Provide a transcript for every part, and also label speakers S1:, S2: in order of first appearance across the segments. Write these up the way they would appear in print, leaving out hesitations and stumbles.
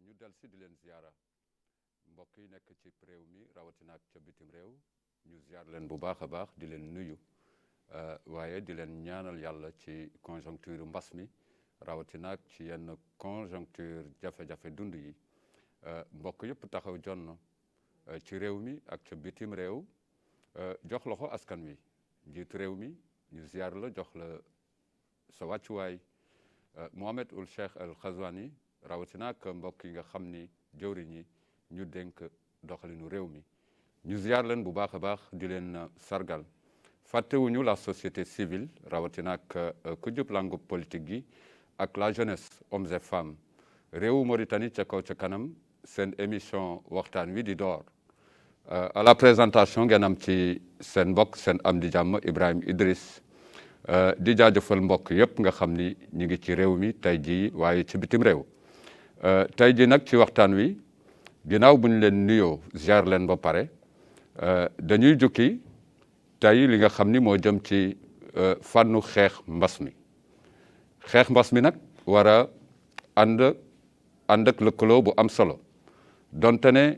S1: ñu del si di leen ziara mbokk yi nekk ci réew mi rawatina ak ca bitim réew ñu ziar leen bu baax a baax di leen nuyu waaye di leen ñaanal yàlla ci conjoncture mbas mi rawatina ak ci yenn conjoncture jafe-jafe dund yi mbokk yëpp taxaw jonn ci réew mi ak ca bitim réew jox loxo askan wi njiitu réew mi ñu ziar la jox la sa wàccuwaay Mohamed Ould Cheikh Al Ghazouani rawatina ak mbokk yi nga xam ni jëwriñ yi ñu dénk doxalinu réew mi ñu ziar leen bu baax a baax di leen sargal fàttewuñu la société civile rawatina ak ku jub langue politique gi ak la jeunesse hommes et femmes réewu Mauritanie ca kaw ca kanam seen émission waxtaan wi di door à la présentation ngeen am ci seen mbokk seen am di jàmm Ibrahima Idriss di jaajëfal mbokk yëpp nga xam ni ñu ngi ci réew mi tey jii waaye ci bitim réew tey jii nag ci waxtaan wi ginnaaw bu ñu leen nuyoo ziar leen ba pare dañuy jukki tey li nga xam ni moo jëm ci fànnu xeex mbas mi nag war a ànd ak lëkkaloo bu am solo donte ne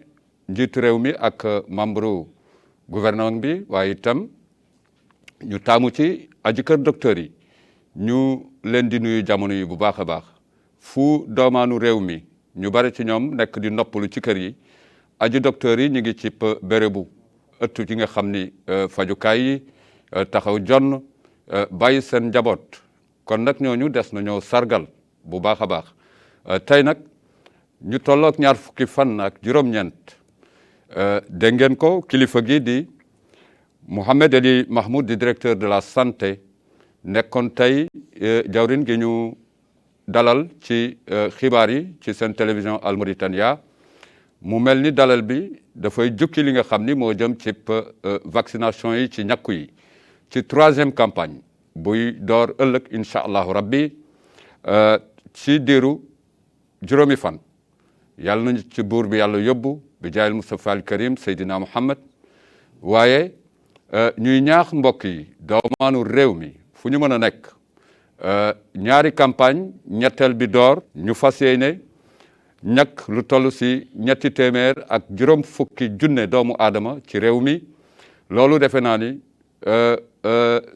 S1: njiitu réew mi ak membre gouvernement bi waaye itam ñu taamu ci aji kër docteur yi ñu leen di nuyu jamono yi bu baax a baax fu doomaanu réew mi ñu bari ci ñoom nekk di noppalu ci kër yi aji docteur yi ñu ngi ci bérébu ëttu ci nga xam ni fajukaay yi taxaw jonn bàyyi seen njaboot kon nag ñooñu des na ñoo sargal bu baax a baax tey nag ñu tollook ñaar fukki fan ak juróom-ñeent dégg ngeen ko kilifa gi di Mohamed Ely Mahmoud di directeur de la santé nekkoon tey jawrin gi ñu dalal ci xibaar yi ci seen télévision Al Mauritania mu mel ni dalal bi dafay jukki li nga xam ni moo jëm ci vaccination yi ci ñàkku yi ci 3e campagne buy door ëllëg incha allahu rabbi ci diiru juróomi fan yàlla nañu ci buur bi yàlla yóbbu bi jaayil Mustafa al Karim Seydina Muhammad waaye ñuy ñaax mbokk yi doomaanu réew mi fu ñu mën a nekk ñaari campagne ñetteel bi door ñu fas yéene ñàkk lu toll si 200 ak juróom fukki junne doomu aadama ci réew mi loolu defe naa ni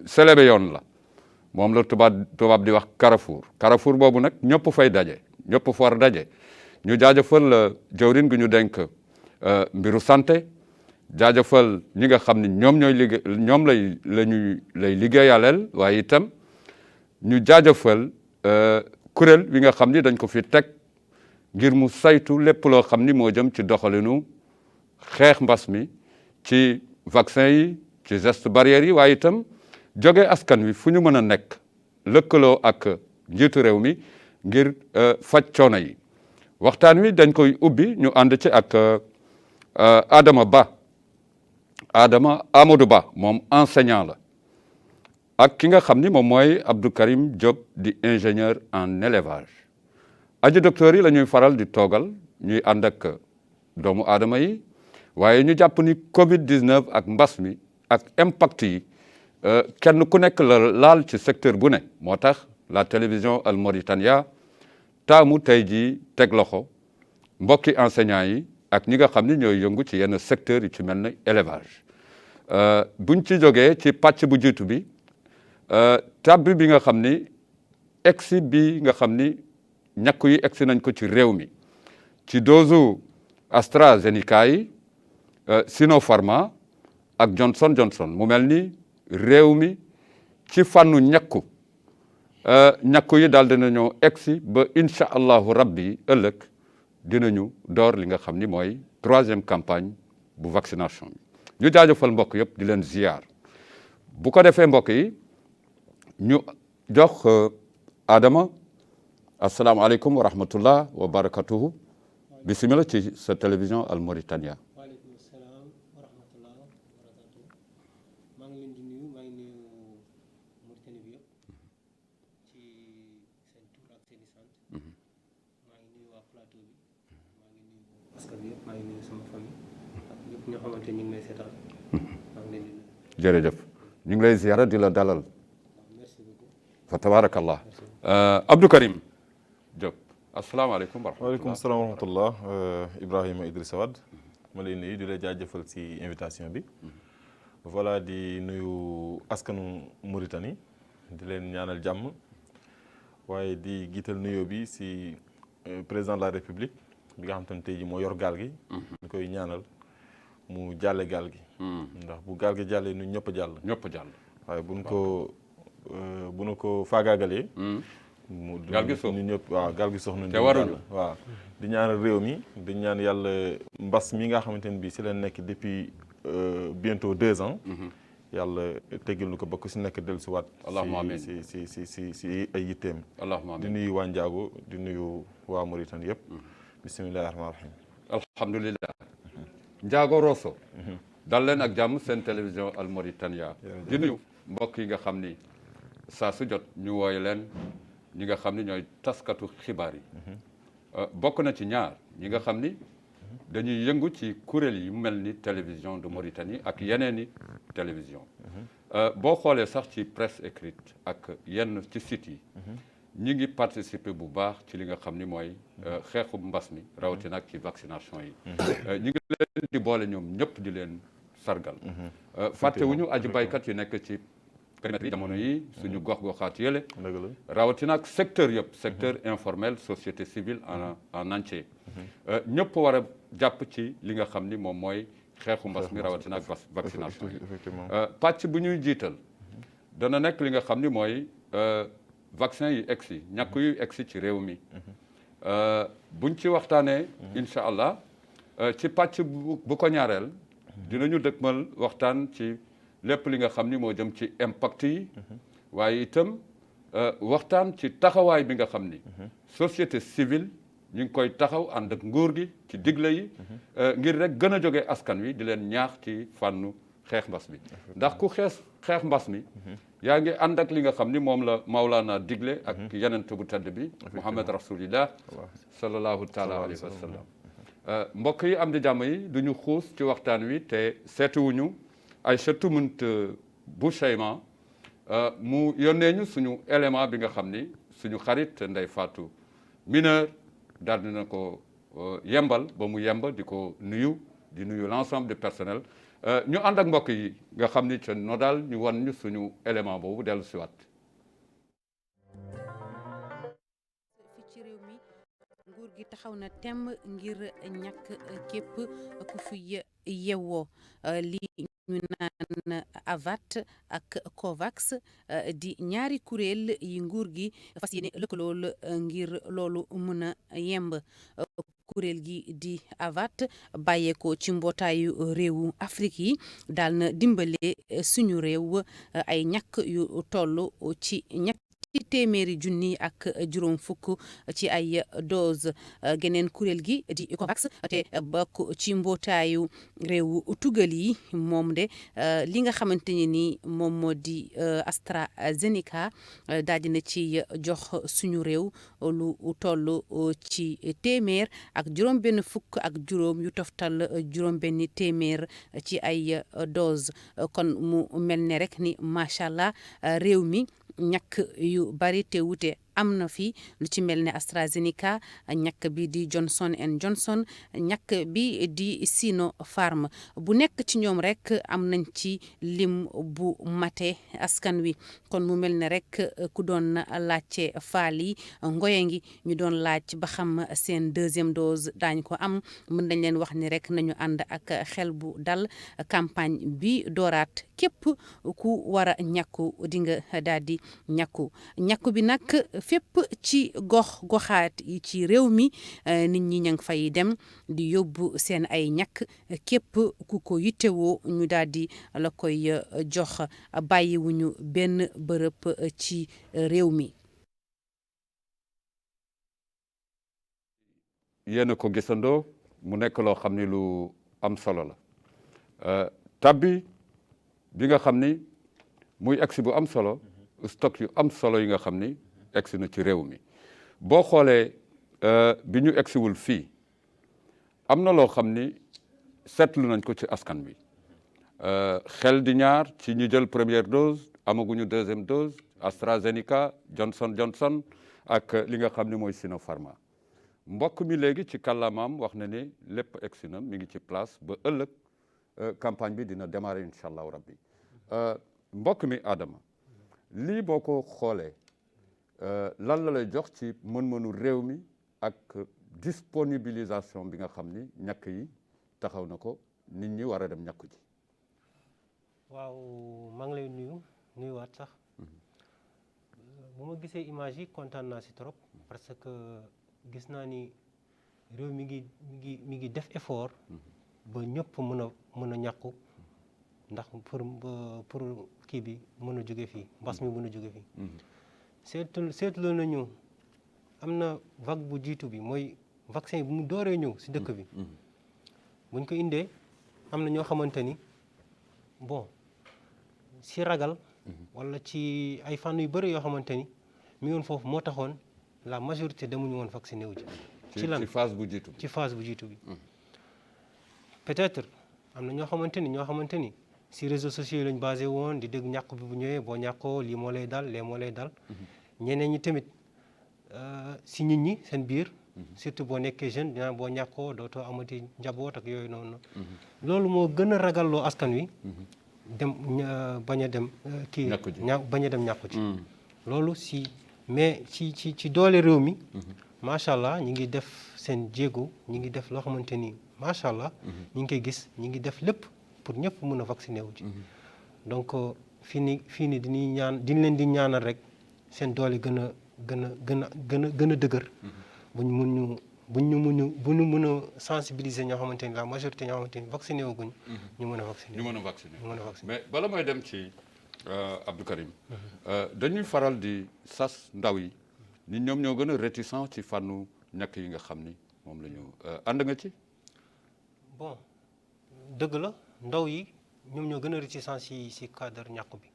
S1: selebe yoon la moom la tubaab di wax Carrefour boobu nag ñëpp fay daje ñëpp fa war daje ñu jaajëfal jawrin gi ñu denk mbiru santé jaajëfal ñi nga xam ni ñoom lay liggéeyaleel waaye itam ñu jaajëfal kuréel bi nga xam ni dañ ko fi teg ngir mu saytu lépp loo xam ni moo jëm ci doxalinu xeex mbas mi ci vaccin yi ci geste barrière yi waaye itam jóge askan wi fu ñu mën a nekk lëkkaloo ak njiitu réew mi ngir faj coono yi waxtaan wi dañ koy ubbi ñu ànd ci ak Amadou Ba moom enseignant la ak ki nga xam ni moom mooy Abdou Karim Diop di ingénieur en élevage aji docteur yi la ñuy faral di toogal ñuy ànd ak doomu aadama yi waaye ñu jàpp ni Covid 19 ak mbas mi ak impact yi kenn ku nekk la laal ci secteur bu ne moo tax la télévision Al Mauritania taamu tey jii teg loxo mbokki enseignants yi ak ñi nga xam ni ñooy yëngu ci yenn secteurs yi ci mel ne élevage buñ ci jógee ci pàcc bu jiitu bi tabbi bi nga xam ni egsi bi nga xam ni ñàkku yi egsi nañ ko ci réew mi ci dose AstraZeneca yi Sinopharma ak Johnson mu mel ni réew mi ci fànnu ñàkku yi daal dinañoo egsi ba incha allahu rabbi ëllëg dinañu door li nga xam ni mooy 3e campagne bu vaccination bi ñu jaajëfal mbokk yëpp di leen ziar bu ko defee mbokk yi ñu jox Adama asalaamaaleykum wa rahmatullah wa barakatuhu bisimilah ci sa télévision Al Mauritania.
S2: waaleykum salaam wa rahmatullah wa barakatuhu maa ngi leen di nuyu Mauritanie bi yëpp ci seen tur ak seen i sant maa ngi nuyu waa plateau bi maa ngi nuyu askan bi yëpp maa ngi nuyu sama famille ak ñëpp ñoo xamante ñu ngi may seetaan maa ngi leen di nuyu.
S1: jërëjëf ñu ngi lay ziara di la dalal
S2: merci beaucoup
S1: fa tabarakallah Abdou Karim Diop asalaamaaleykum wa rahmatulah.
S3: waaleykum salaam wa rahmatulah Ibrahima Idrissa Wade ma lay nuyu di la jaajëfal si invitation bi. voilà di nuyu askanu Mauritanie di leen ñaanal jàmm waaye di giital nuyoo bi si président de la république bi nga xam te ne tey jii moo yor gaal gi. ñu koy ñaanal mu jàlle gaal gi. ndax bu gaal gi jàllee ñun ñëpp a jàll.
S1: ñëpp a jàll.
S3: waaye bu nu ko faagaagalee.
S1: gaal gi sox
S3: ñun ñëpp waaw gaal gi sox nañu.
S1: te waruñu
S3: waaw di ñaanal réew mi di ñaan yàlla mbas mi nga xamante ne bii si leen nekk depuis bientôt 2 ans. yàlla teggil nu ko ba ku si nekk dellusiwaat.
S1: allahumma amiin
S3: si ay yitteem.
S1: allahumma amiin
S3: di nuyu waa Ndiago di nuyu waa Mauritanie yëpp. bisimilah rahmaani rahiim.
S1: alhamdulilah. Ndiago Rosso. dal leen ak jàmm seen télévision Al Mauritania. di nuyu mbokk yi nga xam ni saa su jot ñu wooye leen ñi nga xam ni ñooy taskatu xibaar yi. bokk na ci ñaar ñi nga xam ni dañuy yëngu ci kuréel yi mel ni télévision de Mauritanie ak yeneen i télévision. boo xoolee sax ci presse écrite ak yenn ci site yi. ñi ngi participer bu baax ci li nga xam ni mooy xeexu mbas mi rawatina ak ci vaccination yi. ñi ngi leen di boole ñoom ñëpp di leen sargal. fàttewuñu aji baykat yu nekk ci périmètre yi jamono yi suñu gox-goxaat yële. rawatina ak secteur yëpp secteur informel société civile en entier. ñëpp war a jàpp ci li nga xam ni moom mooy xeexu mbas mi rawatina ak vaccination yi. pàcc bu ñuy jiital dana nekk li nga xam ni mooy vaccin yi egsi ñàkk yu egsi ci réew mi. buñ ci waxtaanee. incha allah ci pàcc bu ko ñaareel. dinañu dëkkmal waxtaan ci lépp li nga xam ni moo jëm ci impact yi. waaye itam waxtaan ci taxawaay bi nga xam ni. société civile ñu ngi koy taxaw ànd ak nguur gi ci digle yi. ngir rek gën a jóge askan wi di leen ñaax ci fànnu xeex mbas mi. ndax ku xeex mbas mi. yaa ngi ànd ak li nga xam ni moom la Maulana digle ak yeneen bu tedd bi. Muhammad rasulillah sallallahu taala alayhi wa sallam. mbokk yi am di jàmm yi du ñu xuus ci waxtaan wi te seetuwuñu Aïchatou Munt Bouchayma mu yónnee ñu suñu élément bi nga xam ni suñu xarit Ndeye Fatou mineur daal dina ko yembal ba mu yemb di ko nuyu di nuyu l'ensemble du personnel ñu ànd ak mbokk yi nga xam ni ca no daal ñu wan ñu suñu élément boobu dellu si waat.
S4: nguur gi taxaw na temm ngir ñàkk képp ku fi yewwoo li ñu naan AVAT ak COVAX di ñaari kuréel yi nguur gi fas yéene lëkkalool ngir loolu mën a yemb. kuréel gi di AVAT bàyyeekoo ci mbootaayu réewu Afrique yi daal na dimbale suñu réew ay ñàkk yu toll ci ci téeméeri junni ak juróom fukk ci ay dose. geneen kuréel gi di COVAX te bokk ci mbootaayu réewu tugal yi moom de li nga xamante ne ni moom moo di AstraZeneca daal dina ci jox suñu réew lu toll ci téeméer ak juróom benn fukk ak juróom yu toftal juróom benn téeméer ci ay dose. kon mu mel ne rek ni macha allah réew mi ñàkk yu bari te wute am na fi lu ci mel ne AstraZeneca ñàkk bi di Johnson and Johnson ñàkk bi di Sinopharm bu nekk ci ñoom rek am nañ ci lim bu mate askan wi. kon mu mel ne rek ku doon laajte faal yi ngoye ngi ñu doon laaj ba xam seen deuxième dose daañ ko am mën nañ leen wax ni rek nañu ànd ak xel bu dal campagne bi dooraat képp ku war a ñàkku di nga daal di ñàkku bi nag fépp ci goxaat yi ci réew mi nit ñi ña ngi fay dem di yóbbu seen ay ñàkk képp ku ko yittewoo ñu daal di la koy jox bàyyiwuñu benn bërëb ci réew mi.
S1: yéen a ko gisandoo mu nekk loo xam ni lu am solo la tabbi bi nga xam ni muy agsi bu am solo stock yu am solo yi nga xam ni egsi na ci réew mi boo xoolee bi ñu egsiwul fii am na loo xam ni seetlu nañ ko ci askan bi xel di ñaar ci ñu jël première dose amaguñu deuxième dose AstraZeneca Johnson ak li nga xam ni mooy Sinopharm mbokk mi léegi ci kàllaamaam wax na ne lépp egsi na mi ngi ci place ba ëllëg campagne bi dina démarrer incha allahu rabbi mbokk mi Adama lii boo ko xoolee lan la lay jox ci mën-mënu réew mi ak disponibilisation bi nga xam ni ñàkk yi taxaw na ko nit ñi war a dem ñàkku ji.
S2: waaw maa ngi lay nuyuwaat sax bu ma gisee image yi kontaan naa si trop parce que gis naa ni réew mi ngi def effort ba ñëpp mën a ñàkku ndax pour kii bi mën a jóge fii mbas mi mën a jóge fii seetlu nañu am na vague bu jiitu bi mooy vaccin bu mu dooree ñëw si dëkk bi buñ ko indee am na ñoo xamante ni bon si ragal wala ci ay fànn yu bëri yoo xamante ni mi ngi woon foofu moo taxoon la majorité demuñu woon vacciné wu ji ci lan
S1: ci phase bu jiitu bi
S2: ci phase bu jiitu bi peut-être am na ñoo xamante ni si réseaux sociaux yi lañ basé woon di dégg ñàkk bi bu ñëwee boo ñàkkoo lii moo lay dal lee moo lay dal ñeneen ñi tamit si nit ñi seen biir surtout boo nekkee jeune dina boo ñàkkoo dootoo amati njaboot ak yooyu noonu loolu moo gën a ragalloo askan wi dem bañ a dem kii bañ a dem ñàkku ci loolu si mais ci doole réew mi macha allah ñi ngi def seen jéego ñi ngi def loo xamante ni macha allah ñi ngi koy gis ñi ngi def lépp pour ñëpp mën a vacciné wu ci donc fii ni diñ leen di ñaanal rek seen doole gën a dëgër bu ñu mën a sensibiliser ñoo xamante ni la majorité ñoo xamante ni vacciné wu guñ ñu mën a vacciné
S1: mais bala mooy dem ci Abdou Karim dañuy faral di sas ndaw yi ni ñoom ñoo gën a réticent ci fànnu ñàkk yi nga xam ni moom la ñu ànd nga ci
S2: bon dëgg la ndaw yi ñoom ñoo gën a réticent si cadre ñàkk bi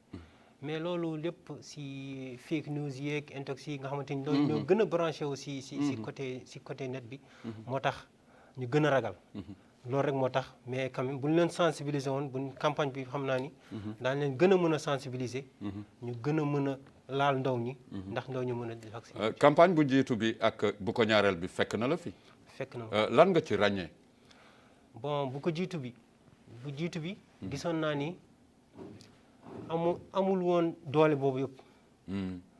S2: mais loolu lépp si fake news yeeg intox yi nga xamante ni loolu ñoo gën a branché wu si côté net bi moo tax ñu gën a ragal loolu rek moo tax mais quand même bu ñu leen sensibiliser woon buñ campagne bi xam naa ni daañ leen gën a mën a sensibiliser ñu gën a mën a laal ndaw ñi ndax ndaw ñu mën a di vacciner
S1: campagne bu jiitu bi ak bu ko ñaareel bi fekk na la fi
S2: fekk na
S1: lan nga ci ràññee
S2: bon bu jiitu bi gisoon naa ni amul woon doole boobu yëpp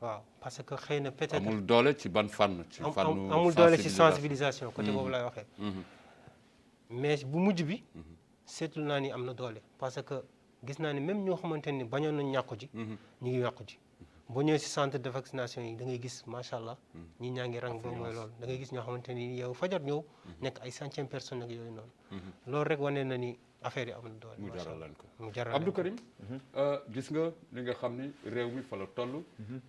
S2: waaw parce que xëy na peut-être
S1: amul doole ci ban fànn ci fànnu
S2: amul doole ci sensibilisation côté boobu lay waxee mais bu mujj bi seetlu naa ni am na doole parce que gis naa ni même ñoo xamante ni bañoon nañ ñàkku ji ñu ngi ñàkku ji boo ñëwee si centre de vaccination yi da ngay gis macha allah ñi ñaa ngi rang ba mooy loolu da ngay gis ñoo xamante ni yow fajar ñëw nekk ay centième personne ak yooyu noonu loolu rek wane na ni affaire yi am na doole
S1: mu jaral leen ko
S2: mu jaral
S1: Abdou Karim gis nga li nga xam ni réew mi fa la toll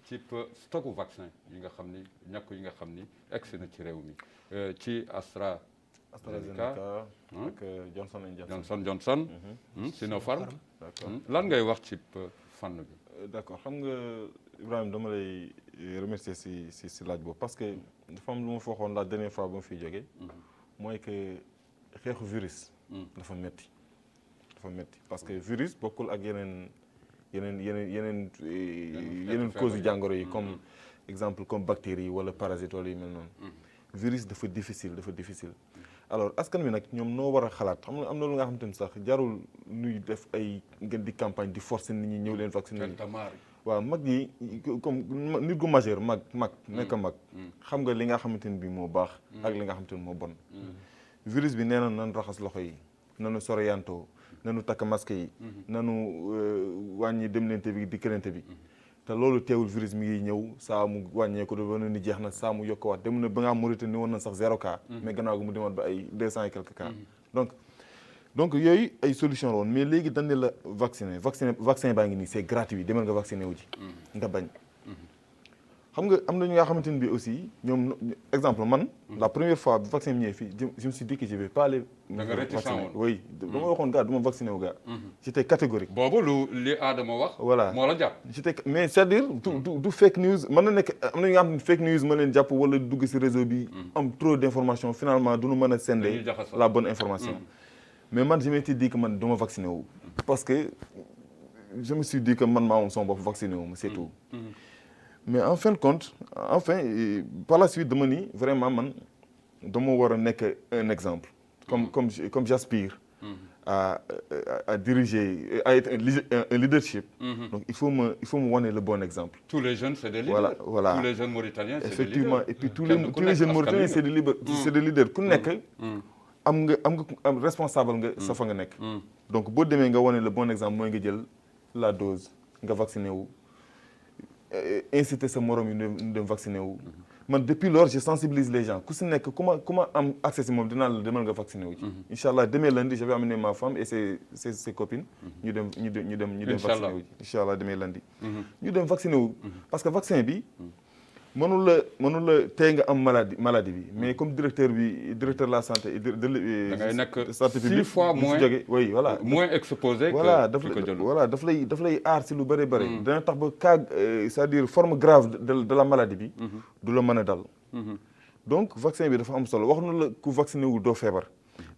S1: ci stocku vaccin yi nga xam ni ñàkk yi nga xam ni egsi na ci réew mi ci AstraZeneca
S3: ak
S1: Johnson Sinopharm lan ngay wax ci fànn bi
S3: d'accord xam nga Ibrahima dama lay remercier si laaj boobu parce que dafa am lu ma fa waxoon la dernière fois ba ma fiy jógee mooy que xeexu virus dafa metti parce que virus bokkul ak yeneen cause yu jàngoro yi comme exemple comme bactéries yi wala parasites wala yu mel noonu virus dafa difficile alors askan wi nag ñoom noo war a xalaat xam nga am na lu nga xamante ni sax jarul nuy def ay ngeen di campagne di forcer nit ñi ñëw leen vacciner waaw mag yi comme nit gu majeur mag nekk mag xam nga li nga xamante ni bi moo baax ak li nga xamante ni moo bon virus bi nee na nan raxas loxo yi nanu soriyanto nanu takk masque yi nanu wàññi demlante bi dikkalante bi te loolu teewul virus mi ngi ñëw saa mu wàññeeku dafa ni jeex na saa mu yokkuwaat dem na ba nga Mauritanie woon na sax 0 cas mais gannaaw gi mu demoon ba ay 200 et quelques cas donc yooyu ay solution la woon mais léegi dañ ne la vaccin baa ngi nii c'est gratuit demal nga vacciné wu ji nga bañ xam nga am na ñu nga xamante ni bi aussi ñoom exemple man la première fois bi vaccin bi ñëwee fii je me suis dit que je vais pas aller vacciner oui dama waxoon gars du ma vacciné wu gars j'étais catégorique
S1: boobu li Adama wax
S3: voilà
S1: moo la jàpp
S3: mais c'est-à-dire du fake news mën na nekk am na ñu nga xam ne fake news ma leen jàpp wala dugg si réseau bi am trop d'information finalement duñu mën a sender la bonne information mais man je m'étais dit que man du ma vacciné wu parce que je me suis dit que man maa moom sama bopp vacciné wu c'est tout mais en fin de compte par la suite dama ni vraiment man dama war a nekk un exemple comme j'aspire à diriger, à être un leadership. Donc il faut me wane le bon exemple.
S1: Tous les jeunes, c'est des leaders.
S3: Voilà.
S1: Tous les jeunes Mauritaniens, c'est
S3: effectivement.
S1: des leaders.
S3: Et puis tous les jeunes Mauritaniens, c'est des leaders. Ku nekk am responsable nga sa fa nga nekk. Donc boo demee nga wane le bon exemple mooy nga jël la dose nga vacciné wu inciter sa morom yi ñu dem vacciné wu. Man depuis lors je sensibilise les gens ku si nekk ku ma am accès si moom dinaa la demal nga vacciné wu ci. Inch'Allah demain lundi je vais amener ma femme et ses copines. ñu dem vacciné wu ci. Inch'Allah demain lundi. ñu dem vacciné wu parce que vaccin bi mënul la tey nga am maladie bi mais comme directeur de la santé et
S1: da ngay nekk
S3: santé publique
S1: 6 fois moins
S3: oui voilà
S1: moins exposé
S3: voilà daf lay aar si lu bëri bëri. dana tax ba cas c'est-à-dire forme grave de la maladie bi. du la mën a dal. donc vaccin bi dafa am solo wax na la ku vacciné wu doo feebar.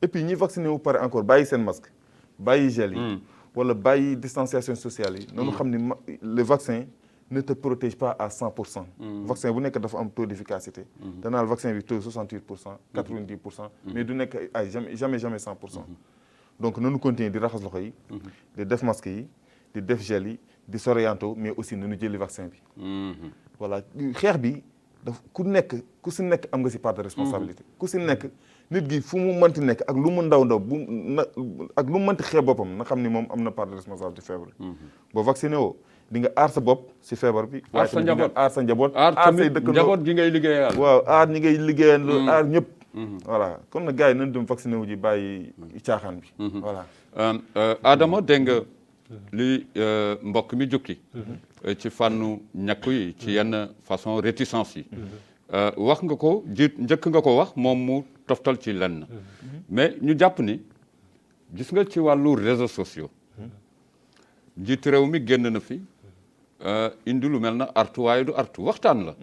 S3: et puis ñi vacciné wu pare encore bàyyi seen masque bàyyi gel yi. wala bàyyi distanciation sociale yi. noonu xam ni le vaccin ne te protège pas à 100%. vaccin bu nekk dafa am taux d'efficacité. danaa vaccin bi taux 68%, 90%. mais du nekk ay jamais 100%. donc nañu continuer di raxas loxo yi. di def masque yi di def gel yi di sorianto mais aussi nañu jëli vaccin bi. voilà xeex bi ku si nekk am nga si part de responsabilité. ku si nekk nit gi fu mu mënti nekk ak lu mu ndaw ak lu mu mënti xeeb boppam na xam ni moom am na part de responsabilité feebar bi. boo vacciné woo di nga aar sa bopp si feebar bi.
S1: aar sa njaboot
S3: aar sa njaboot.
S1: aar say dëkkandoo njaboot gi ngay liggéeyal.
S3: waaw aar ñi ngay liggéeyal. aar ñëpp. voilà kon nag gars yi nañ dem vacciné wu ji bàyyi caaxaan bi. voilà.
S1: Adama dégg nga li mbokk mi jukki. ci fànnu ñàkku yi ci yenn façon réticence yi. wax nga ko njëkk nga ko wax moom mu toftal ci lenn. mais ñu jàpp ni gis nga ci wàllu réseaux sociaux. njiit réew mi génn na fi. indi lu mel na artu waaye du artu waxtaan la.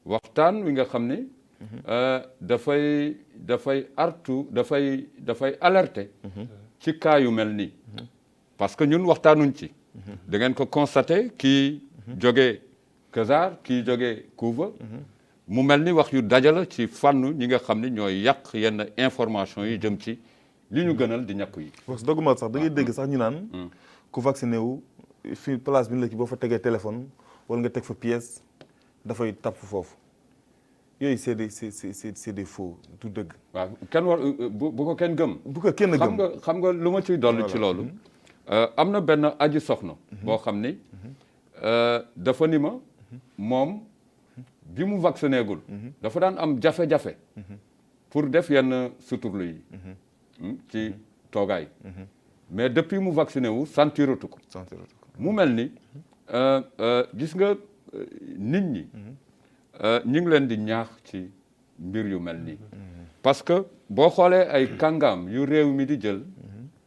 S1: waxtaan wi nga xam ni dafay artu dafay alerter. ci cas yu mel nii. parce que ñun waxtaanuñ ci. da ngeen ko constaté kii jógee Kazar kii jógee Kouva. mu mel ni wax yu dajala ci fànn ñi nga xam ni ñooy yàq yenn information yi jëm ci li ñu gënal di ñàkku yi.
S3: parce que doguma sax da ngay dégg sax ñu naan. ku vacciné wu fii place bi ñu la ci boo fa tegee téléphone wala nga teg fa pièce dafay tapp foofu yooyu c'est des faux du dëgg.
S1: waaw kenn war bu ko kenn gëm.
S3: bu ko kenn gëm
S1: xam nga lu ma ciy dolli ci loolu. am na benn aji soxna. boo xam ni dafa ni ma moom bi mu vacciné gul. dafa daan am jafe-jafe. pour def yenn suturlu yi. ci toogaay. mais depuis mu vacciné wu sentiratu ko. mu mel ni gis nga nit ñi. ñu ngi leen di ñaax ci mbir yu mel nii. parce que boo xoolee ay kàngaam yu réew mi di jël.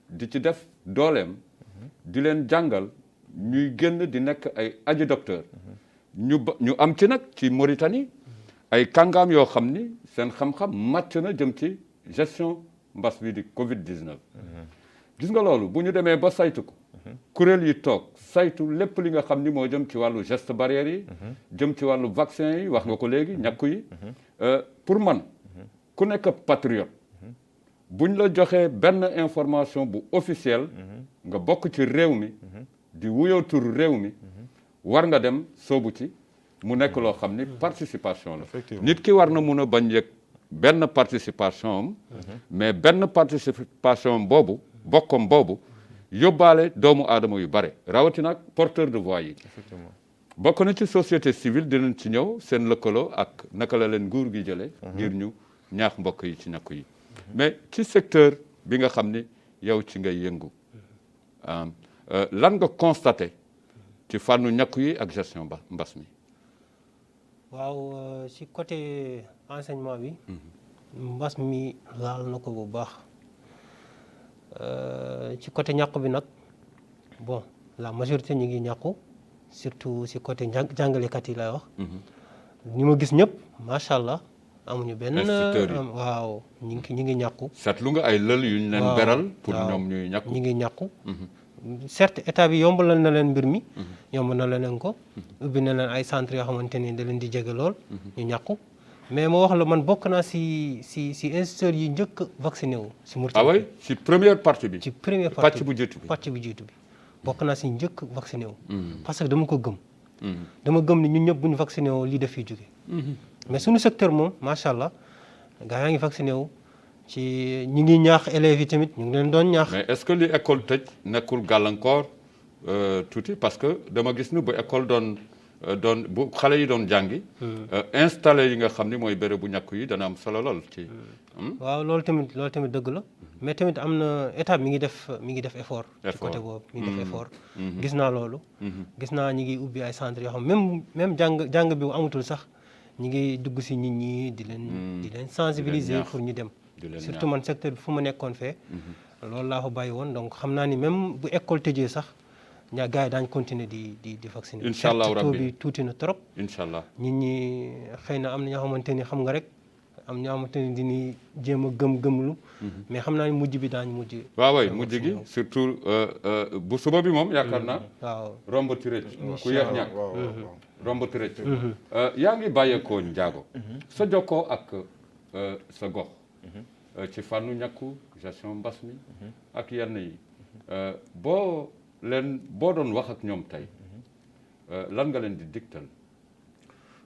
S1: di ci def dooleem. di leen jàngal ñuy génn di nekk ay aji docteur. ñu am ci nag ci Mauritanie ay kàngaam yoo xam ni seen xam-xam màcc na jëm ci gestion mbas bi di Covid 19. gis nga loolu bu ñu demee ba saytu ko. kuréel yi toog saytu lépp li nga xam ni moo jëm ci wàllu geste barrière yi. jëm ci wàllu vaccin yi wax nga ko léegi ñàkku yi. pour man ku nekk patriote. buñ la joxee benn information bu officielle. nga bokk ci réew mi. di wuyoo tur réew mi. war nga dem soobu ci mu nekk loo xam ni participation la. nit ki war na mun a bañ yëg benn participation am. mais benn participation boobu bokkam boobu yóbbaale doomu aadama yu bare rawatina ak porteur de voix yi. bokk na ci société civile dinañ ci ñëw seen lëkkaloo ak naka la leen nguur gi jëlee. ngir ñu ñaax mbokk yi ci ñàkku yi. mais ci secteur bi nga xam ni yow ci ngay yëngu lan nga constaté ci fànnu ñàkku yi ak gestion mbas mi.
S2: waaw ci côté enseignement bi. mbas mi laal na ko bu baax. ci côté ñàkku bi nag bon la majorité ñu ngi ñàkku surtout ci côté jàngalekat yi lay wax. ñi ma gis ñëpp macha allah amuñu benn. waaw ñu ngi ñàkku.
S1: seetlu nga ay lël yu ñu leen beral. pour ñoom ñuy ñàkku
S2: ñu ngi ñàkku. certes état bi yombalal na leen mbir mi. yomb na leen ko. ubbi na leen ay centres yoo xamante ni da leen di jege lool. ñu ñàkku mais moo wax la man bokk naa si instituteurs yi njëkk a vacciné wu si Mauritanie.
S1: ah oui ci première partie bi.
S2: ci première
S1: pàcc
S2: partie
S1: bu jiitu bi
S2: pàcc bu jiitu bi bokk naa si njëkk a vacciné wu. parce que dama ko gëm. dama gëm ni ñun ñëpp bu ñu vacciné woo lii daf fiy jóge. mais suñu secteur moom macha allah gaa yaa ngi vacciné wu ci ñi ngi ñaax élèves yi tamit ñu ngi leen doon ñaax.
S1: mais est-ce que li école tëj nekkul gàllankoor tuuti parce que dama gis ni bu école doon bu xale yi doon jàngi. installé yi nga xam ni mooy béréb bu ñàkk yi dana am solo lool ci.
S2: waaw loolu tamit dëgg la mais tamit am na état mi ngi def effort. ci côté boobu mi ngi def effort. gis naa loolu. gis naa ñi ngi ubbi ay centres yoo xam même jàng bi amatul sax ñi ngi dugg si nit ñi di leen sensibiliser pour ñu dem. surtout man secteur bi fu ma nekkoon fee. loolu laa fa bàyyi woon donc xam naa ni même bu école tëjee sax gars yi daañu continuer di vacciner.
S1: incha allah rabbi
S2: taux bi tuuti na trop.
S1: incha allah
S2: nit ñi xëy na am na ñoo xamante ni xam nga rek. am ñoo xamante ni dañuy jéem a gëm-gëmlu. mais xam naa ni mujj bi daañu mujj.
S1: waaw mujj gi surtout bu suba bi moom yaakaar naa.
S2: waaw
S1: rombati rëcc ku yeex ñàkk rombati rëcc. yaa ngi bàyyeekoo Ndiago. sa jokkoo ak sa gox. ci fànnu ñàkku gestion mbas mi. ak yenn yi. boo doon wax ak ñoom tey. lan nga leen di digtal.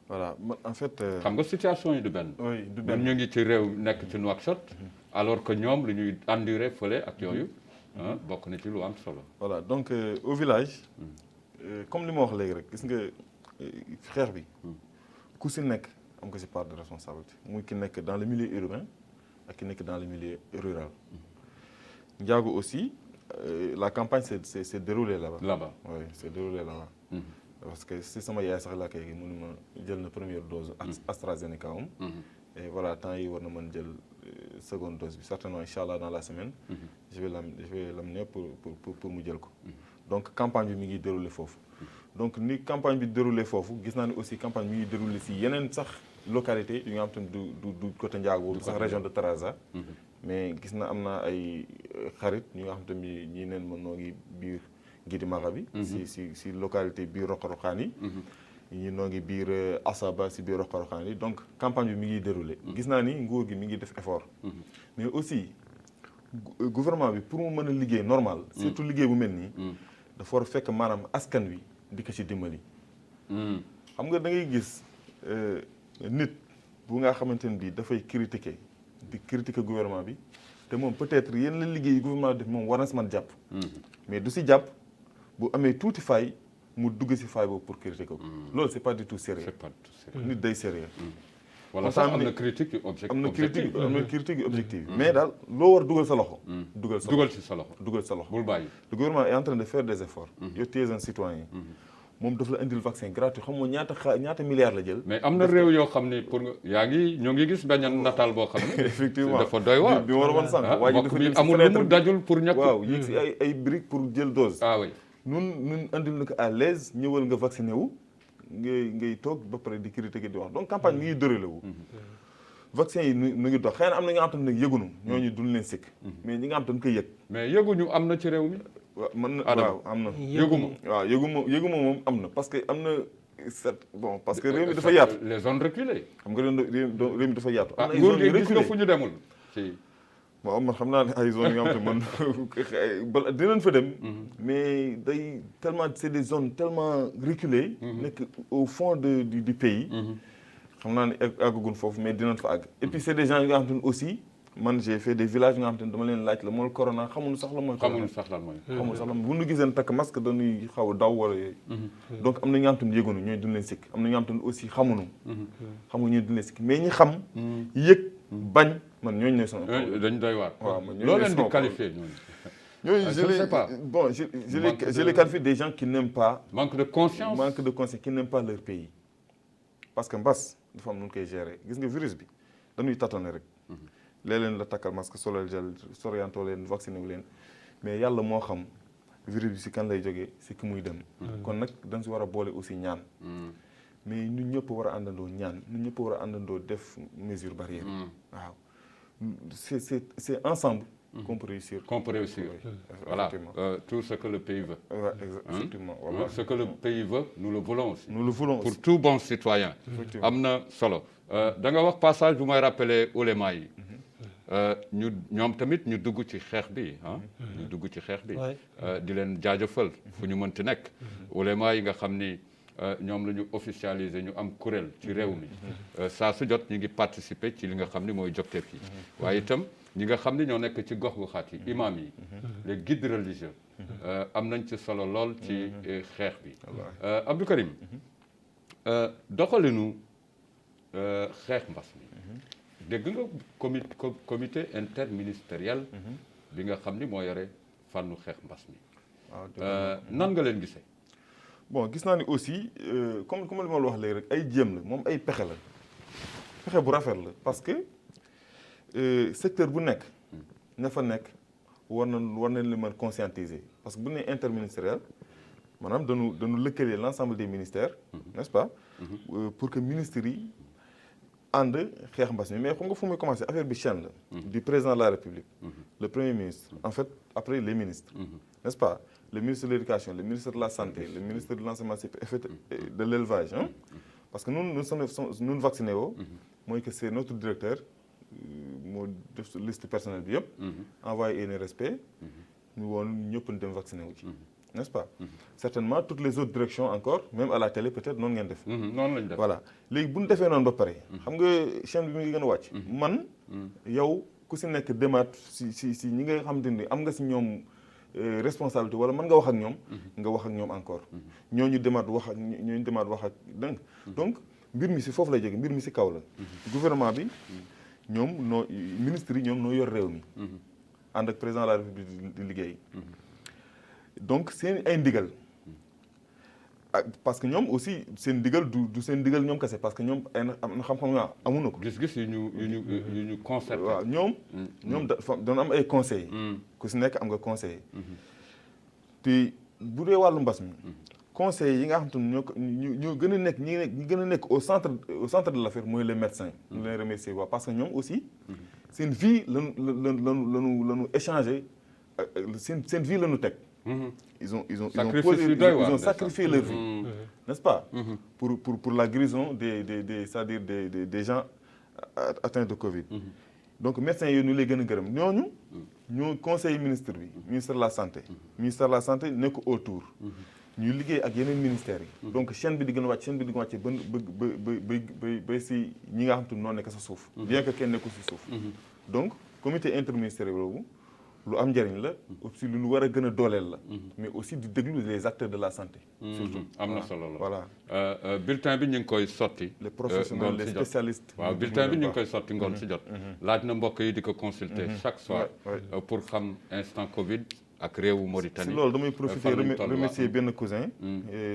S3: voilà en fait.
S1: xam nga situation yi du benn.
S3: oui du benn
S1: ñu ngi ci réew nekk ci Nouakchott. alors que ñoom lu ñuy enduré fële ak yooyu. bokk na ci lu am solo.
S3: voilà donc au village. comme li ma wax léegi rek gis nga xeex bi. ku si nekk am nga si part de responsabilité muy ki nekk dans le milieu urbain ak ki nekk dans le milieu rural. Ndiago aussi la campagne s'est déroulée là-bas.
S1: là-bas
S3: oui s'est déroulée là-bas. parce que si sama yaay sax laa koy mënuma jël na première dose AstraZeneca am. et voilà temps yi war na mën jël seconde dose bi certainement incha allah dans la semaine. je vais l'amener pour mu jël ko. donc campagne bi mi ngi déroulé foofu. donc ni campagne bi déroulé foofu gis naa ne aussi campagne mi ngi déroulé si yeneen sax localité yu nga xam te ne du côté Ndiago du sax région de Taraza. mais gis na am na ay xarit ñu nga xam te ni ñii neen mën noo ngi biir Gidi Maga bi. si localité biir Roqoroqaan yi. ñi noo ngi biir Asaba si biir Roqoroqaan yi donc campagne bi mi ngi déroulé. gis naa ni nguur gi mi ngi def effort. mais aussi gouvernement bi pour mu mën a liggéey normal. surtout liggéey bu mel nii. dafa war a fekk maanaam askan wi di ko ci dimbali. xam nga da ngay gis nit bu nga xamante ne bii dafay critiquer gouvernement bi te moom peut-être yenn la liggéey gouvernement def moom war na si mën jàpp. mais du si jàpp bu amee tuuti faay mu dugg si faay boobu pour critiquer ko. loolu c'est pas du tout sérieux.
S1: c'est pas du tout sérieux.
S3: nit day sérieux.
S1: wala sax am na critique yu objective.
S3: am na critique yu objective. mais daal loo war dugal sa loxo. dugal
S1: ci sa loxo.
S3: dugal sa loxo
S1: bul bàyyi.
S3: le gouvernement est en train de faire des efforts. yow tu es un citoyen. moom daf la indil vaccin gratuit xam nga ñaata milliards la jël.
S1: mais am na réew yoo xam ni pour nga ñoo ngi gis benn nataal boo xam ne.
S3: effectivement
S1: dafa doy waar.
S3: bi ma war a wan sànq. waa ji dafa jël si
S1: amul lu mu dajul pour ñàkk.
S3: waaw yéeg si ay briques pour jël dose.
S1: ah oui
S3: nun andil na ko à l'aise ñëwal nga vacciné wu. ngay toog ba pare di critiquer di wax donc campagne mi ngi déroulé wu. vaccin yi nu ngi dox xëy na am na ñoo xam te ne yëgunu ñooñu duñ leen sikk. mais ñi nga xam te ne koy yëg.
S1: mais yëguñu am na ci réew mi.
S3: waaw waaw am na. yëguma moom am na parce que am na bon parce que réew mi dafa yaatu.
S1: les zones reculées.
S3: xam nga réew mi dafa yaatu. am na ay
S1: nguur
S3: zones yu
S1: gi gis nga
S3: reculées
S1: fu ñu demul.
S3: waaw man xam naa ne ay zones yi nga xam te man dinañ fa dem. mais day tellement c'est des zones tellement reculées. nekk au fond du pays. xam naa ne àggagun foofu mais dinañ fa àgg. et puis c'est des gens yi nga xam te ne aussi man j'ai fait des villages yi nga xam te ne dama leen laaj la mooy corona xamuñu sax la mooy.
S1: xamuñu sax lan mooy.
S3: xamuñu sax la bu ñu giseen takk masque dañuy xaw a daw wala yooyu. donc am na ñi nga xam te ne yëgunu ñooy duñ leen sikk am na ñi nga xam te ne aussi xamuñu. xamuñu ñooy duñ leen sikk mais ñi xam. yëg bañ man ñooñu ñooy sama problème.
S1: dañ doy waar.
S3: waaw man
S1: loo leen di qualifier ñooñu.
S3: ñooñu
S1: je ne sais pas.
S3: bon je les qualifie des gens qui n'aiment pas.
S1: manque de conscience
S3: qui n'aiment pas leur pays. parce que mbas dafa am nu ñu koy gérer gis nga virus bi dañuy tâtonner rek. léeg-leen la takkal masque solal gel soriantoo leen vacciné wu leen mais yàlla moo xam virus bi si kan lay jógee si ki muy dem. kon nag dañ si war a boole aussi ñaan. mais ñun ñëpp war a àndandoo ñaan ñun ñëpp war a àndandoo def mesure barrière. waaw c'est ensemble qu'on peut réussir.
S1: Qu'on peut réussir.
S3: Oui,
S1: Voilà,
S3: effectivement.
S1: tout ce que le pays veut.
S3: Ouais, effectivement. Voilà.
S1: Ce que le pays veut, nous le voulons aussi.
S3: Nous le voulons
S1: Pour
S3: aussi.
S1: tout bon citoyen.
S3: Effectivement.
S1: am na solo da nga wax passage bu may rappelé ulema yi ñu ñoom tamit ñu dugg ci xeex bi ñu dugg ci xeex bi di leen jaajëfal fu ñu mënti nekk ulema yi nga xam ni ñoom la ñu officialiser ñu am kuréel ci réew mi saa su jot ñu ngi participer ci li nga xam ni mooy jogteef yi waaye itam ñi nga xam ni ñoo nekk ci gox goxaat yi imam yi les guides religieux am nañ ci solo lool ci xeex bi Abdou Karim doxalinu xeex mbas mi dégg nga comité interministériel bi nga xam ni moo yore fànnu xeex mbas mi nan nga leen gisee
S3: bon gis naa ni aussi comme li ma la wax léegi rek ay jéem la moom ay pexe la pexe bu rafet la parce que secteur bu nekk ña fa nekk war nañ li mën conscientiser parce que bu ne interministériel maanaam dañu lëkkale l'ensemble des ministères n'est-ce pas pour que ministres yi ànd xeex mbas mi mais xam nga fu muy commencer affaire bi chaîne la du président de la République le premier ministre en fait après les ministres n'est-ce pas le ministre de l'éducation le ministre de la santé le ministre de l'enseignement supérieur de l'élevage parce que nous vacciné woo mooy que c'est notre directeur moo def liste personnelle bi yëpp envoyé INRSP ñu woon ñëpp dem vacciné wu ci n'est-ce pas certainement toutes les autres directions encore même à la télé peut-être noonu ngeen def
S1: noonu lañ def
S3: voilà léegi bu ñu defee noonu ba pare xam nga chaîne bi mi ngi gën a wàcc man yow ku si nekk demaat si ñi nga xamante ni am nga si ñoom responsabilité wala mën nga wax ak ñoom encore ñooñu demaat wax ak dënk donc mbir mi si foofu lay jóge mbir mi si kaw la gouvernement bi ñoom ministres yi ñoom noo yor réew mi ànd ak président de la République di liggéey donc seen ay ndigal parce que ñoom aussi seen ndigal du seen ndigal ñoom kese parce que ñoom ay xam-xam nga amuñu ko.
S1: gis-gis yu ñu concerté.
S3: waaw ñoom dafa doon am ay conseils. ku si nekk am nga conseiller. te bu dee wàllu mbas mi. conseils yi nga xam te ne ñoo gën a nekk ñi gën a nekk au centre de l'affaire mooy les médecins. ñu leen remercier waaw parce que ñoom aussi seen vie lanu échanger seen vie lañu teg. Ils ont sacrifié leur vie, n'est-ce pas? Pour la guérison c'est-à-dire des gens atteints de Covid. Donc médecins yooyu ñu lay gën a gërëm ñoo conseil ministre bi ministre de la santé. ministère de la santé nekk autour. ñuy liggéey ak yeneen ministères yi. donc chaîne bi di gën a wàcc ba si ñi nga xam te noo nekk sa suuf. bien que kenn nekkul si suuf. donc comité interministériel boobu. lu am njëriñ la aussi lu war a gën a dooleel la mais aussi di déglu les acteurs de la santé surtout
S1: am na solo la
S3: voilà
S1: bulletin bi ñu ngi koy sotti
S3: les professionnels les spécialistes
S1: waaw bulletin bi ñu ngi koy sotti ngoon si jot laaj na mbokk yi di ko consulter chaque soir pour xam instant Covid ak réewu Mauritanie
S3: si loolu damay profiter remercier benn cousin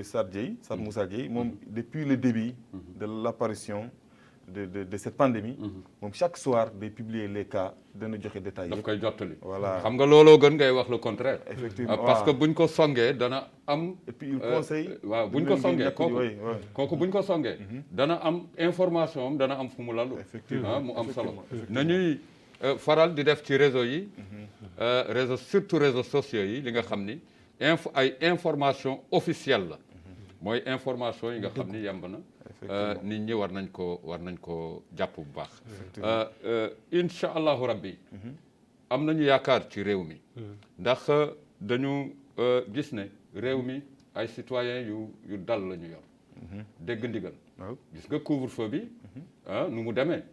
S3: Sad Moussa Dieye moom depuis le début de l'apparition de cette pandémie moom chaque soir day publier les cas dana joxe détails
S1: daf koy jottali
S3: voilà
S1: xam nga looloo gën ngay wax le contraire
S3: effectivement
S1: parce que buñ ko songee dana am
S3: et puis il conseille
S1: waaw buñ ko songee kooku buñ ko songee dana am information am dana am fu mu lalu
S3: effectivement
S1: mu am solo nañuy faral di def ci réseau yi surtout réseaux sociaux yi li nga xam ni ay information officielle la mooy information yi nga xam ni yemb na nit ñi war nañ ko jàpp bu baax incha allahu rabbi am nañu yaakaar ci réew mi ndax dañu gis ne réew mi ay citoyens yu dal la ñu yor dégg ndigal gis nga couvre-feu bi nu mu demee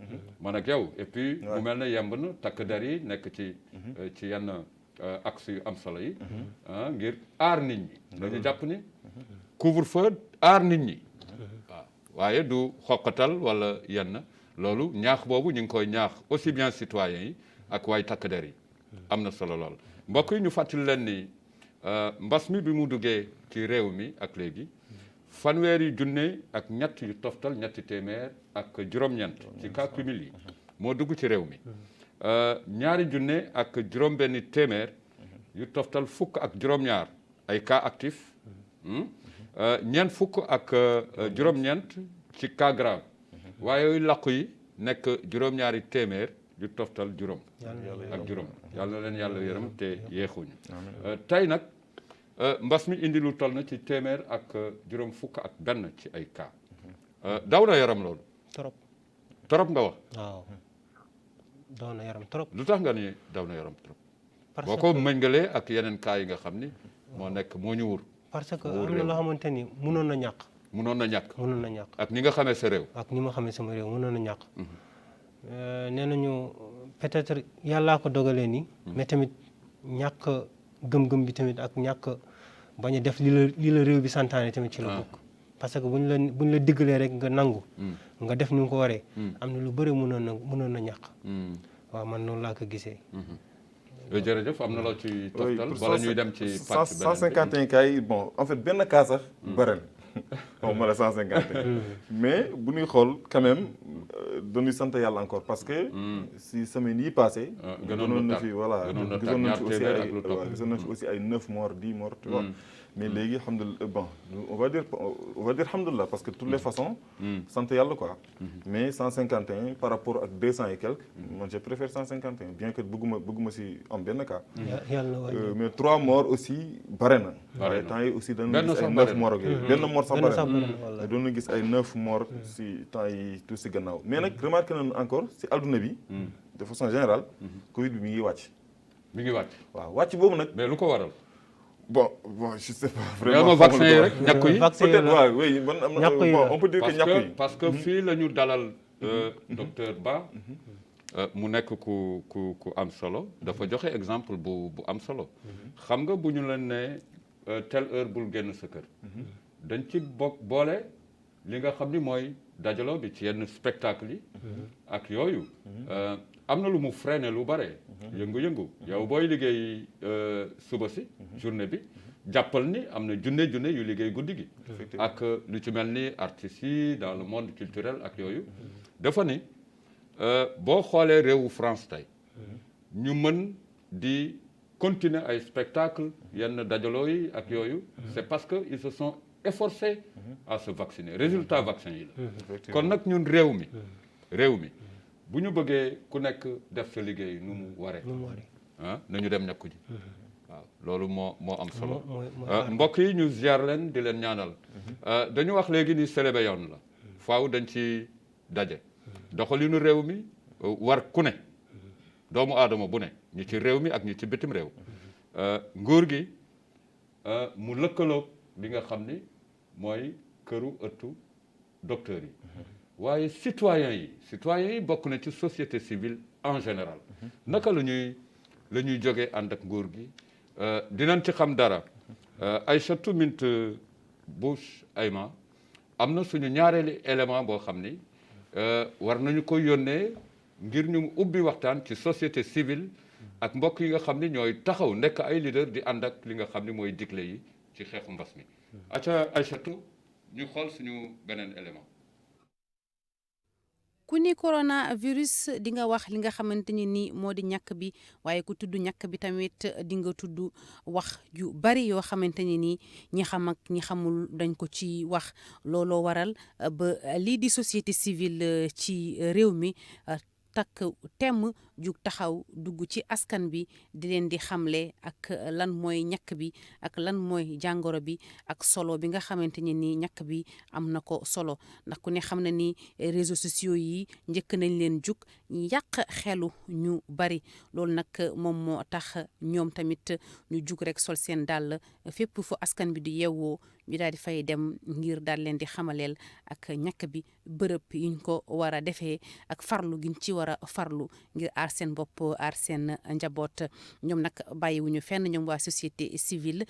S1: man ak yow et puis mu mel ne yemb na takk der yi nekk ci yenn axe yu am solo yi ngir aar nit ñi dañu jàpp ni couvre-feu aar nit ñi waaye du xoqatal wala yenn loolu ñaax boobu ñu ngi koy ñaax aussi bien citoyens yi ak waay takk der yi am na solo lool mbokk yi ñu fàttali leen ni mbas mi bi mu duggee ci réew mi ak léegi fanweeri junne ak ñett yu toftal ñetti téeméer ak juróom-ñeent ci cas cumul yi moo dugg ci réew mi ñaari junne ak juróom-benni téeméer yu toftal fukk ak juróom-ñaar ay cas actifs ñeent fukk ak juróom-ñeent ci cas grave waaye yooyu làqu yi nekk juróom-ñaari téeméer ju toftal juróom ak juróom yàlla na leen yàlla yërëm te yeexuñu tey nag mbas mi indi lu toll na ci téeméer ak juróom fukk ak benn ci ay cas daw na yaram loolu trop nga wax
S2: waaw daw na yaram trop
S1: lu tax nga ni daw na yaram trop
S2: parce
S1: boo ko méngalee ak yeneen cas yi nga xam ni moo ñu wur
S2: parce que am na loo xamante ni mënoon na ñàkk
S1: ak ni nga xamee sa réew
S2: ak ni ma xamee sama réew mënoon na ñàkk nee nañu peut-être yàllaa ko dogalee nii mais tamit ñàkk gëm-gëm bi tamit ak ñàkk bañ a def li la réew bi santaane tamit ci la bokk parce que buñ la diggalee rek nga nangu nga def ni nga ko waree am na lu bëri mënoon na ñàkk waaw man noonu laa ko gisee
S1: jërëjëf am na loo ci toftal bala ñuy dem ci pàcc beneen
S3: 151 cas yi bon en fait benn cas sax bëri na bon ma la 151 mais bu ñuy xool quand même dañuy sant yàlla encore parce que si semaine yi passé gënoon na fi voilà gisoon nañ fi aussi ay 9 morts 10 morts tu vois mais léegi alhamdulilah bon on va dire alhamdulilah parce que de toutes les façons sant yàlla quoi mais 151 par rapport ak 200 et quelques man je préfère 151 bien que bëgguma si am benn cas mais 3 morts aussi bare na waaye temps yi aussi dañu gis ay 9 morts ak yooyu benn mort sax bare na doon gis ay 9 morts si temps yi tout si gannaaw mais nag remarqué nañu encore si adduna bi de façon générale Covid bi mi ngi wàcc waaw wàcc boobu nag
S1: mais lu ko waral
S3: bon je sais pas vraiment.
S1: ma vaccin yi rek ñàkk yi
S3: peut-être waaw oui man am na bon on peut dire que ñàkk yi
S1: parce que fii la ñu dalal docteur Ba mu nekk ku am solo dafa joxe exemple bu am solo xam nga bu ñu leen ne telle heure bul génn sa kër dañ ci boole li nga xam ni mooy dajaloo bi ci yenn spectacle yi ak yooyu am na lu mu freiné lu bare yëngu-yëngu yow booy liggéey suba si journée bi jàppal ni am na junne yu liggéey guddi gi ak lu ci mel ni artistes yi dans le monde culturel ak yooyu dafa ni boo xoolee réewu France tey ñu mën di continuer ay spectacle yenn dajaloo yi ak yooyu c'est parce que ils se sont efforcés à se vacciner résultat vaccin yi la kon nag ñun réew mi bu ñu bëggee ku nekk def sa liggéey nu mu waree nañu dem ñàkku ji waaw loolu moo am solo mbokk yi ñu ziar leen di leen ñaanal dañu wax léegi ni célébé yoon la faaw dañ ci daje doxalinu réew mi war ku ne doomu aadama bu ne ñi ci réew mi ak ñi ci bitim réew nguur gi mu lëkkaloog li nga xam ni mooy këru ëttu docteur yi waaye citoyens yi bokk na ci société civile en général naka la ñuy jógee ànd ak nguur gi dinañ ci xam dara Aïssatou Mint Bush Ayma am na suñu ñaareeli élément boo xam ni war nañu ko yónnee ngir ñu ubbi waxtaan ci société civile ak mbokk yi nga xam ni ñooy taxaw nekk ay leader di ànd ak li nga xam ni mooy digle yi ci xeexu mbas mi aca Aïssatou ñu xool suñu beneen élément
S4: ku ni coronavirus di nga wax li nga xamante ni moo di ñàkk bi waaye ku tudd ñàkk bi tamit di nga tudd wax yu bari yoo xamante ni ñi xam ak ñi xamul dañ ko ci wax looloo waral ba lii di société civile ci réew mi takk temm jug taxaw dugg ci askan bi di leen di xamle ak lan mooy ñàkk bi ak lan mooy jàngoro bi ak solo bi nga xamante ne ni ñàkk bi am na ko solo ndax ku ne xam na ni réseaux sociaux yi njëkk nañ leen jug yàq xelu ñu bari loolu nag moom moo tax ñoom tamit ñu jug rek sol seen dàll fépp fu askan bi di yeewoo ñu daal di fay dem ngir daal leen di xamaleel ak ñàkk bi bërëb yiñ ko war a defee ak farlu giñ ci war a farlu ngir aar seen bopp aar seen njaboot ñoom nag bàyyiwuñu fenn ñoom waa société civile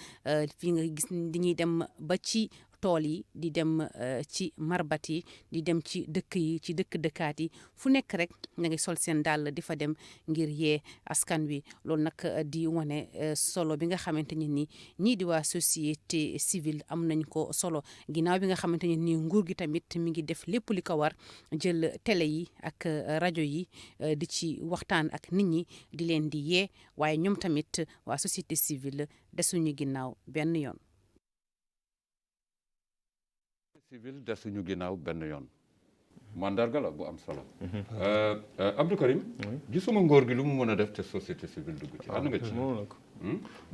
S4: fii nga gis di ñuy dem ba ci tool yi di dem ci marbat yi di dem ci dëkk yi ci dëkkaat yi fu nekk rek ña ngi sol seen dàll di fa dem ngir yee askan wi loolu nag di wane solo bi nga xamante ni ñii di waa société civile am nañ ko solo ginnaaw bi nga xamante ni nguur gi tamit mi ngi def lépp li ko war jël télé yi ak rajo yi di ci waxtaan ak nit ñi di leen di yee waaye ñoom tamit waa société civile desuñu ginnaaw benn yoon.
S1: civil desuñu ginnaaw benn yoon mandarga la bu am solo. Abdou Karim. gisuma ngóor gi lu mu mën a def te société civile dugg ci. ànd nga ci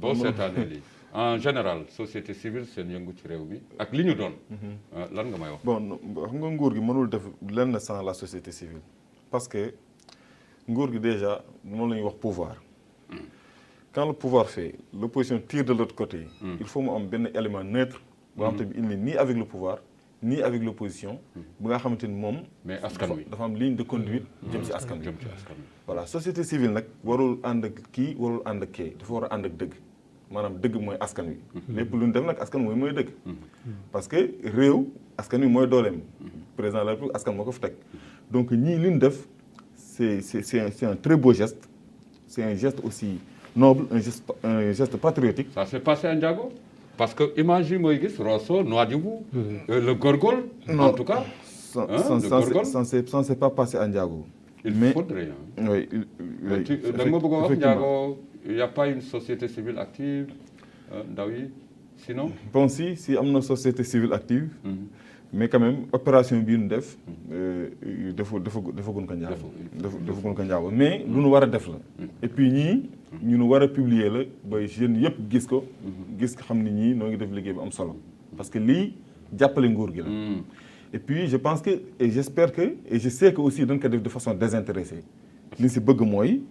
S1: boo seetaanee lii en général société civile seen yëngu ci réew mi ak li ñu doon. lan nga may wax.
S3: bon xam nga nguur gi mënul def lenn sans la société civile parce que nguur gi déjà moom la ñuy wax pouvoir. Quand le pouvoir fait, l'opposition tire de l'autre côté. Il faut mu am benn élément neutre. boo xamante ni il n'est ni avec le pouvoir ni avec l'opposition. bu nga xamante ni moom.
S1: mais askan wi
S3: dafa am ligne de conduite jëm ci askan wi.
S1: jëm ci askan wi.
S3: voilà société civile nag warul ànd ak kii warul ànd ak kee dafa war a ànd ak dëgg maanaam dëgg mooy askan wi. lépp lu ñu def nag askan mooy dëgg. parce que réew askan wi mooy dooleem. président de la République askan moo ko fi teg. donc ñii li ñu def c'est un très beau geste c'est un geste aussi noble un geste patriotique.
S1: ça s'est passé à Ndiago parce que image yi mooy gis Rosso Nouadhibou le Gorgol. en tout cas.
S3: ça s'est pas passé à Ndiago.
S1: il faudrait
S3: oui
S1: da nga ma bëgg a wax Ndiago il y a pas une société civile active ndaw yi sinon.
S3: bon si am na société civile active. mais quand même opération bii ñu def. defaguñ ko Ndiago. defaguñ ko Ndiago mais lu nu war a def la. et puis ñii ñu nu war a publier la ba jeunes yëpp gis ko. gis ko xam ni ñii noo ngi def liggéey bu am solo. parce que lii jàppale nguur gi la. et puis je pense que et j'espère que et je sais que aussi dañ ko def de façon désintéressée. li si bëgg mooy.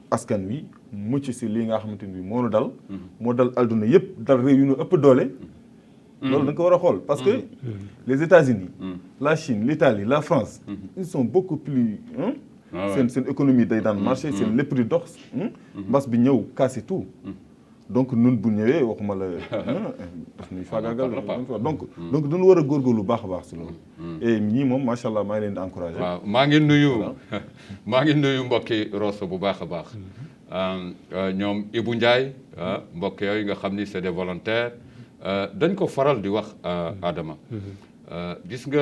S3: askan wi mucc si lii nga xamante ni moo nu dal. moo dal adduna yëpp dal réew yu nu ëpp doole. loolu da nga ko war a xool parce que les États-Unis la Chine l'Italie la France ils sont beaucoup plus seen économie day daan marché seen lépp di dox mbas bi ñëw casse tout donc nun bu ñëwee waxuma la daf ñuy faagaagal donc dañu war a góorgóorlu baax a baax si loolu et ñii moom macha allah maa ngi leen di encouragé.
S1: waaw maa ngi nuyu mbokki Rosso bu baax a baax ñoom Ibou Ndiaye mbokk yooyu nga xam ni c'est des volontaires. dañ ko faral di wax Adama gis nga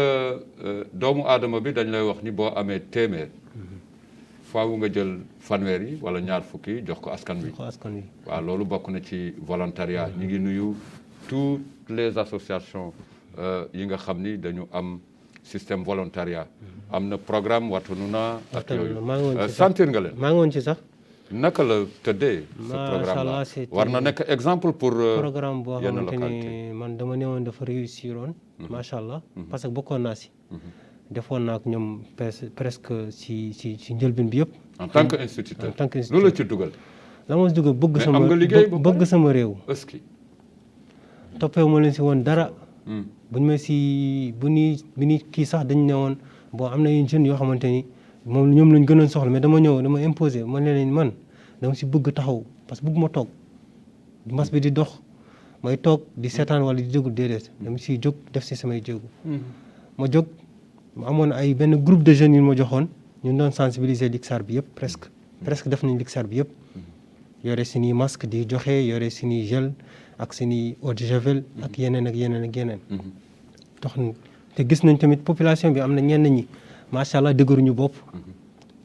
S1: doomu Adama bi dañ lay wax ni boo amee téeméer faaw nga jël fanweer yi wala ñaar fukki jox ko askan wi. waaw loolu bokk na ci volontariat ñu ngi nuyu toutes les associations yi nga xam ni dañu am système volontariat am na programme Watanuna ak yooyu sentir nga leen.
S2: maa ngi woon ci sax.
S1: naka la tëddee. ce programme là war na nekk exemple pour.
S2: programme boo xamante ni man dama ne woon dafa réussir woon. macha allah parce que bokkoon naa si. defoon naa ak ñoom presque si njëlbeen bi yëpp.
S1: en tant que instituteur lu la ci dugal.
S2: la ma si dugal bëgg sama réew.
S1: est-ce que.
S2: toppeewu ma leen si woon dara. buñ ma si bu ñuy kii sax dañ ne woon bon am na yenn jeunes yoo xamante ni. moom ñoom lañ gënoon soxla mais dama imposé man leen man dama si bëgg taxaw parce que bëgg ma toog mbas bi di dox may toog di seetaan wala di jógul déedéet dama siy jóg def si samay jéego. ma jóg ma amoon ay benn groupe de jeunes yu ma joxoon ñu doon sensibiliser Lixar bi yëpp presque def nañ Lixar bi yëpp yore suñuy masque di joxe yore suñuy gel ak suñuy eau de javel ak yeneen ak yeneen ak yeneen. tax te gis nañ tamit population bi am na ñenn ñi. macha allah dëgëruñu bopp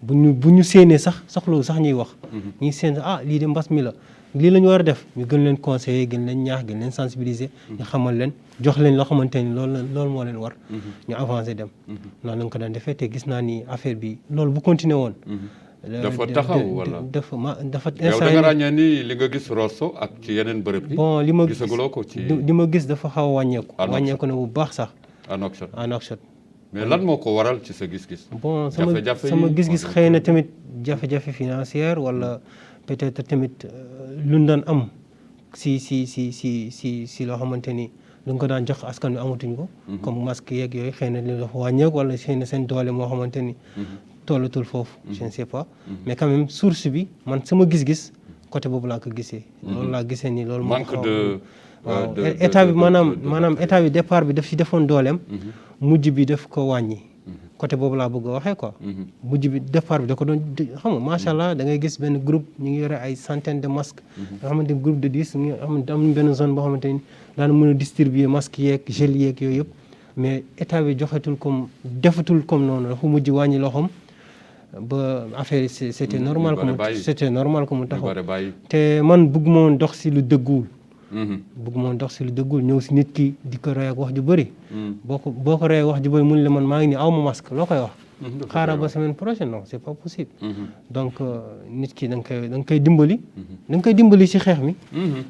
S2: bu ñu séenee sax soxla sax ñuy wax ñuy séen lii de mbas mi la lii la ñu war a def ñu gën leen conseiller gën leen ñaax gën leen sensibiliser ñu xamal leen jox leen loo xamante ni loolu moo leen war ñu avancer dem noonu la nga ko daan defee te gis naa ni affaire bi loolu bu continuer woon
S1: dafa taxaw wala
S2: dafa
S1: yow da nga ràññee ni li nga gis Rosso ak ci yeneen bërëb yi
S2: bon li ma gis dafa xaw a wàññeeku na bu baax sax à Nouakchott
S1: mais lan moo ko waral ci sa gis-gis.
S2: bon sama gis-gis xëy na tamit jafe-jafe financière wala peut-être tamit lu ñu daan am si loo xamante ni lu nga ko daan jox askan wi amatuñ ko. comme masque yeeg yooyu xëy na li dafa wàññeeku wala xëy na seen doole moo xamante ni. tollatul foofu. je ne sais pas mais quand même source bi man sama gis-gis côté boobu laa ko gisee. loolu laa gisee ni loolu.
S1: manque de
S2: waaw état bi maanaam état bi départ bi daf si defoon dooleem. mujj bi daf ko wàññi. côté boobu laa bëgg a waxee quoi. mujj bi départ bi da ko doon xam nga macha allah da ngay gis benn groupe ñu ngi yore ay centaine de masques. nga xamante ni groupe de 10 nga xamante am benn zone boo xamante ni daan mën a distribuer masques yeeg gel yeeg yooyu yëpp. mais état bi defatul comme noonu dafa mujj wàññi loxoom ba affaire yi c'était normal que mu taxaw te man bëgg ma woon dox si lu dëgguwul bëgg moon dox si lu dëggul ñëw si nit ki di ko rey ak wax ju bëri boo ko rey ak wax ju bëri mun la man maa ngi nii aw ma masque loo koy wax xaaral ba semaine prochaine non c'est pas possible donc nit ki da nga koy dimbali da nga koy dimbali si xeex mi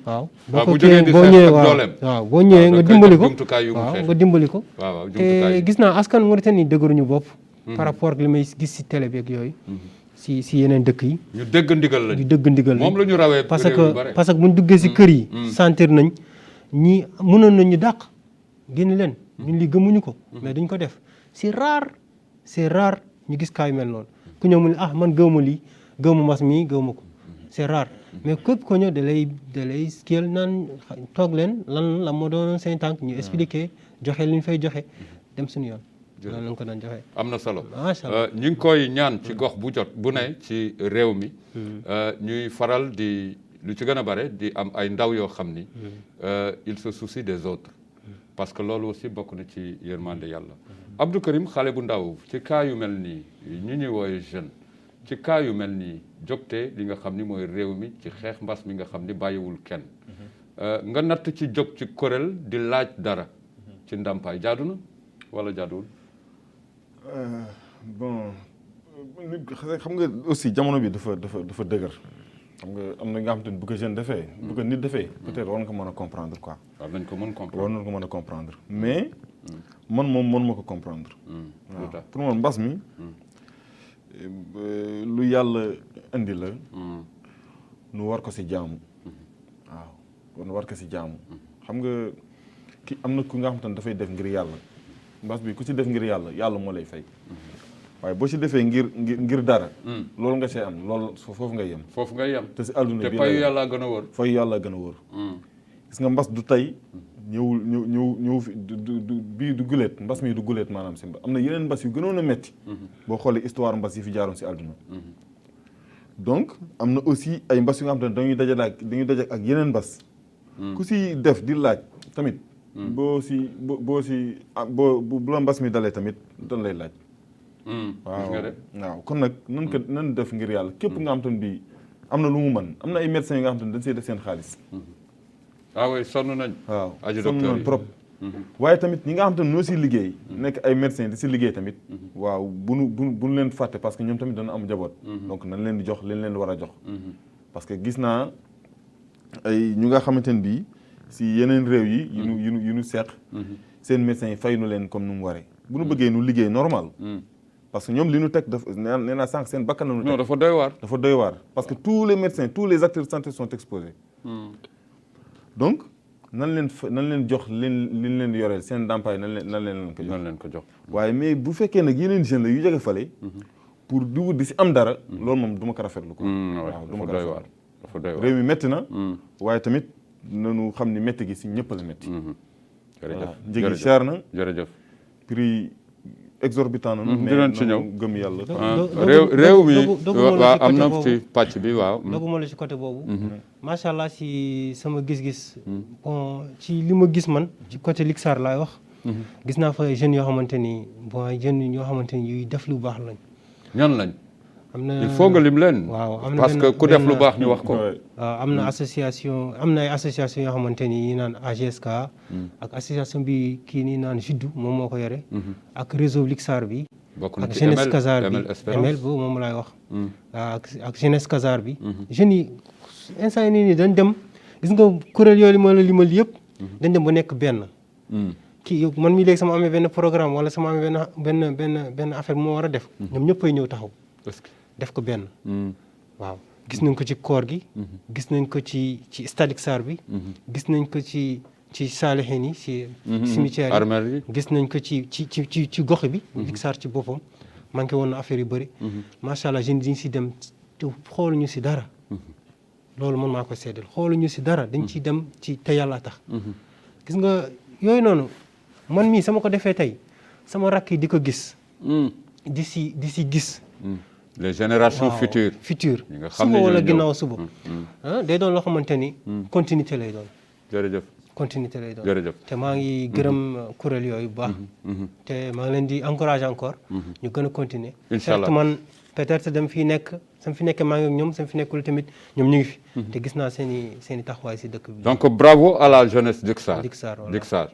S2: waaw boo ko kii boo ñëwee waaw boo ñëwee nga dimbali ko waaw nga dimbali ko te gis naa askan Mauritanie dëgëruñu bopp par rapport ak li may gis si télé bi ak yooyu si yeneen dëkk yi
S1: ñu dégg ndigal lañ
S2: ñu dégg ndigal
S1: moom la ñu rawee
S2: parce que bu ñu duggee si kër yi sentir nañ ñi mënoon nañ ñu dàq génn leen ñun li gëmuñu ko mais duñ ko def c'est rare ñu gis kaa yu mel noonu ku ñëw mu ne man gëwma lii gëwma mas mii gëwma ko c'est rare mais képp ko ñëw da lay kiyal naan toog leen lan la moo doonoon seen tànk ñu expliquer joxe li ñu fay joxe dem suñu yoon loolu lañ ko doon joxe
S1: am na solo
S2: macha allah
S1: ñu ngi koy ñaan ci gox bu jot bu ne ci réew mi ñuy faral di lu ci gën a bare di am ay ndaw yoo xam ni il se soucie des autres parce que loolu aussi bokk na ci yërmande yàlla Abdou Karim xale bu ndaw ci cas yu mel nii ñu ñuy wooye jeune ci cas yu mel nii jógte li nga xam ni mooy réew mi ci xeex mbas mi nga xam ni bàyyiwul kenn nga natt ci jóg ci kuréel di laaj dara ci ndàmpaay jaadu na wala jaaduwul
S3: bon xam nga aussi jamono bi dafa dëgër xam nga am na nga xam te ne bu ko jeune defee bu ko nit defee peut-être war nga ko mën a comprendre quoi
S1: war nañ ko mën comprendre
S3: war nañ ko mën a comprendre mais man moom mën ma ko comprendre waaw pour man mbas mi lu yàlla indi la nu war ko si jaamu waaw nu war ko si jaamu xam nga ki am na ku nga xam te ne dafay def ngir yàlla mbas bi ku ci def ngir yàlla yàlla moo lay fay waaye boo ci defee ngir dara loolu nga see am loolu foofu ngay yem
S1: foofu ngay yem
S3: te si àdduna bi
S1: te fayu yàlla gën a wóor
S3: fayu yàlla gën a wóor gis nga mbas du tey ñëw fi bii du guléet mbas mi du guléet maanaam si am na yeneen mbas yu gënoon a metti boo xoolee histoire mbas yi fi jaaroon si àdduna donc am na aussi ay mbas yu nga xam te ne dañuy daje ak yeneen mbas ku si def di laaj tamit bu la mbas mi dalee tamit dañ lay laaj waaw kon nag nan def ngir yàlla képp nga xam te ne bii am na lu mu mën am na ay médecins yi nga xam te ne dañ see def seen xaalis
S1: oui sonn nañ
S3: waaw sonn nañ trop waaye tamit ñi nga xam te ne noo si liggéey nekk ay médecins di si liggéey tamit waaw bu nu leen fàtte parce que ñoom tamit dana am njaboot donc nañ leen di jox leen war a jox parce que gis naa ay ñu nga xamante ne bii si yeneen réew yi yu nu seq seen médecins yi fay nu leen comme nu mu waree bu nu bëggee nu liggéey normal parce que ñoom li ñu teg dafa nee naa sànq seen bakkan la ñu teg
S1: dafa doy waar
S3: dafa doy waar parce que tous les médecins tous les acteurs de santé sont exposés donc nan leen jox leen di yoreel seen ndàmpaay nan leen ko jox waaye mais bu fekkee nag yeneen jeunes la yu jóge fale pour dugg di si am dara loolu moom du ma ko rafetlu ko waaw du ma ko rafetlu
S1: dafa doy waar
S3: réew mi métti na waaye tamit nanu xam ni métti gi si ñëpp la métti
S1: jërëjëf
S3: njëgi cher na
S1: jërëjëf
S3: prix exorbitant na
S1: dinañ ci ñëw
S3: gëm yàlla
S1: réew mi waaw am na ci pàcc bi waaw
S2: doguma la ci côté boobu macha allah si sama gis-gis bon ci li ma gis man ci côté Lixar laay wax gis naa fa jeunes yoo xamante ni bon jeunes yoo xamante ni yuy def lu baax lañ
S1: ñan lañ
S2: am na
S1: il faut nga lim leen
S2: waaw am na
S1: parce que ku def lu baax ñu wax ko
S2: waaw am na association am na ay association yoo xamante ni yi naan AGSK ak association bi kii nii naan Juddu moom moo ko yore ak réseau Lixar bi ak jeunesse Kazar bi ML boobu moom laay wax ak jeunesse Kazar bi jeunes yi instant yi nii dañ dem gis nga kuréel yooyu ma la limal yëpp dañ dem ba nekk benn kii man mii léegi sama amee benn programme wala sama amee benn affaire bu ma war a def ñoom ñëppay ñëw taxaw def ko benn waaw gis nañ ko ci koor gi gis nañ ko ci stade Lixar bi gis nañ ko ci saalihin yi ci cimetière yi gis nañ ko ci gox bi Lixar ci boppam manqué woon na affaire yu bëri macha allah jeunes diñ si dem te xooluñu si dara loolu man maa ko seddal xooluñu si dara dañ ciy dem ci te yàlla tax gis nga yooyu noonu man mii sama ko defee tey sama rakk yi di ko gis di si gis
S1: les générations futures
S2: suba wala ginnaaw suba day doon loo xamante ni continuité lay doon
S1: jërëjëf
S2: continuité lay doon.
S1: jërëjëf.
S2: te maa ngi gërëm kuréel yooyu bu baax. te maa ngi leen di encourager encore. ñu gën a continuer.
S1: incha allah
S2: certes man peut-être dama fi nekk sama fi nekkee maa ngi ak ñoom sama fi nekkul tamit ñoom ñu ngi fi. te gis naa seen i taxawaay si dëkk bi.
S1: donc bravo à la jeunesse d'Ixar.
S2: L'Ixar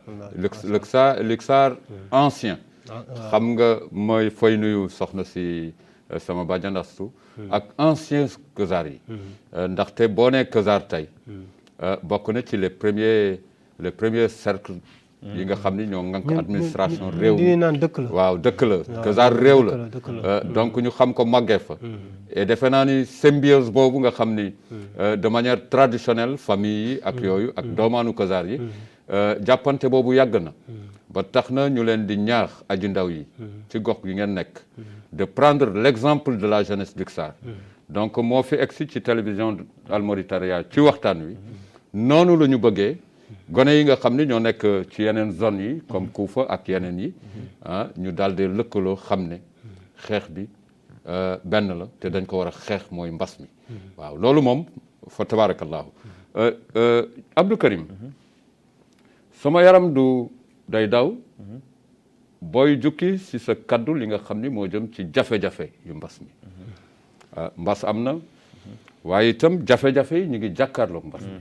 S1: L'Ixar ancien. xam nga mooy fay nuyu soxna si sama bàjjan Astu ak ancien Kazar yi. ndaxte boo nee Kazar tey. bokk na ci les premiers cercles yi nga xam ni ñoo ngànk administration réew mi
S2: naan dëkk la.
S1: waaw dëkk la Kazar réew la donc ñu xam ko màggee fa. et defe naa ni symbiose boobu nga xam ni de manière traditionnelle famille yi ak yooyu ak doomaanu Kazar yi jàppante boobu yàgg na ba tax na ñu leen di ñaax aji ndaw yi ci gox gi ngeen nekk de prendre l'exemple de la jeunesse d'Ixar. donc moo fi egsi ci télévision Al Mauritania ci waxtaan wi noonu la ñu bëggee gone yi nga xam ni ñoo nekk ci yeneen zones yi comme Koufa ak yeneen yi ñu daal di lëkkaloo xam ne xeex bi benn la te dañ ko war a xeex mooy mbas mi. waaw loolu moom fa tabarakallahu Abdou Karim sama yaram du day daw booy jukki si sa kaddu li nga xam ni moo jëm ci jafe-jafe yu mbas mi mbas am na waaye itam jafe-jafe yi ñu ngi jàkkaarloog mbas mi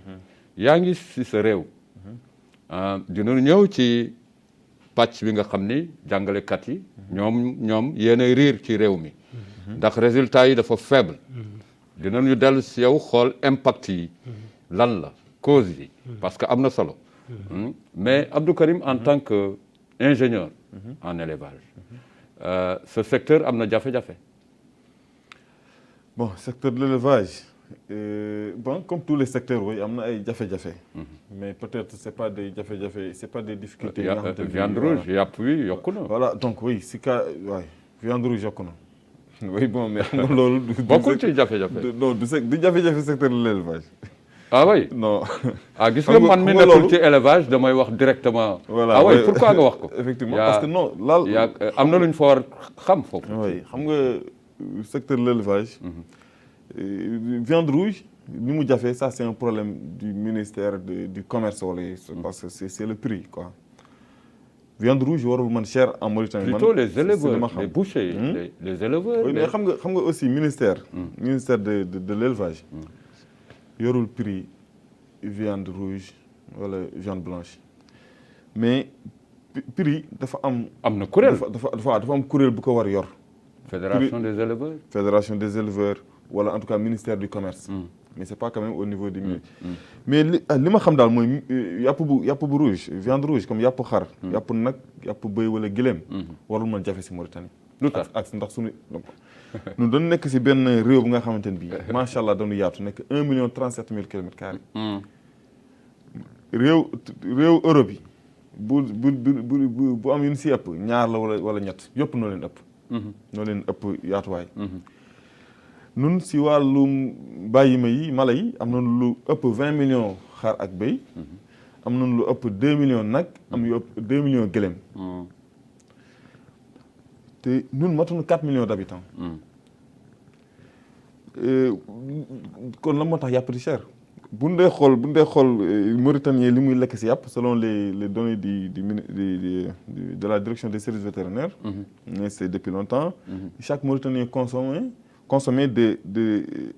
S1: yaa ngi si sa réew dinañu ñëw ci pàcc bi nga xam ni jàngalekat yi ñoom yéenay riir ci réew mi ndax résultat yi dafa faible dinañu dellu si yow xool impact yi lan la cause yi parce que am na solo mais Abdou Karim en tant que ingénieur en élevage ce secteur am na jafe-jafe.
S3: Bon, secteur de l'élevage, bon, comme tous les secteurs, oui, il y a des jafe-jafe. Mais peut-être c'est pas des jafe-jafe, c'est pas des difficultés.
S1: Viande rouge, yàpp wi yokku na.
S3: Voilà, donc oui, si ka, ouais, viande rouge yokku na. Oui, bon, mais loolu
S1: bokkul ci jafe-jafe.
S3: Non, du jafe-jafe secteur de l'élevage.
S1: Ah oui?
S3: Non.
S1: Ah gis nga man mi nekkul ci élevage damay wax directement.
S3: Voilà.
S1: Ah oui, pourquoi nga wax ko?
S3: Effectivement, parce que non, là
S1: am na lu ñu fa war xam foofu.
S3: Oui, xam nga secteur de l'élevage, viande rouge, ni mu jafe, ça c'est un problème du ministère du commerce parce que c'est le prix quoi. Viande rouge warul man cher en Mauritanie.
S1: Plutôt les éleveurs, les bouchers, les éleveurs.
S3: Oui, mais xam nga aussi ministère de l'élevage yorul prix viande rouge wala viande blanche. Mais prix dafa am
S1: na kuréel
S3: dafa am kuréel bu ko war yor.
S1: Fédération des éleveurs.
S3: Fédération des éleveurs wala en tout cas ministère du commerce. Mais c'est pas quand même au niveau du ministère. Mais li ma xam daal mooy yàpp bu rouge viande rouge comme yàpp xar. yàpp nag yàpp bëy wala gëléem. warul mën jafe si Mauritanie.
S1: lu tax
S3: ak ndax suñu ñun dañu nekk si benn réew bu nga xamante ne bii macha allah dañu yaatu nekk 1,37 kilomètres carrés. réew Europe yi bu am yu ñu si ëpp ñaar la wala ñett yëpp noo leen ëpp. noo leen ëpp yaatuwaay. nun si wàllum bàyyima yi mala yi am nañu lu ëpp 20 millions xar ak béy. am nañu lu ëpp 2 millions nag am yu ëpp 2 millions gëléem. te ñun matuñu 4 millions d'habitants. kon lan moo tax yàpp di cher. bu ñu dee xool Mauritanien li muy lekk si yàpp selon les données de la direction des services vétérinaires. mais c'est depuis longtemps. chaque Mauritanien consommait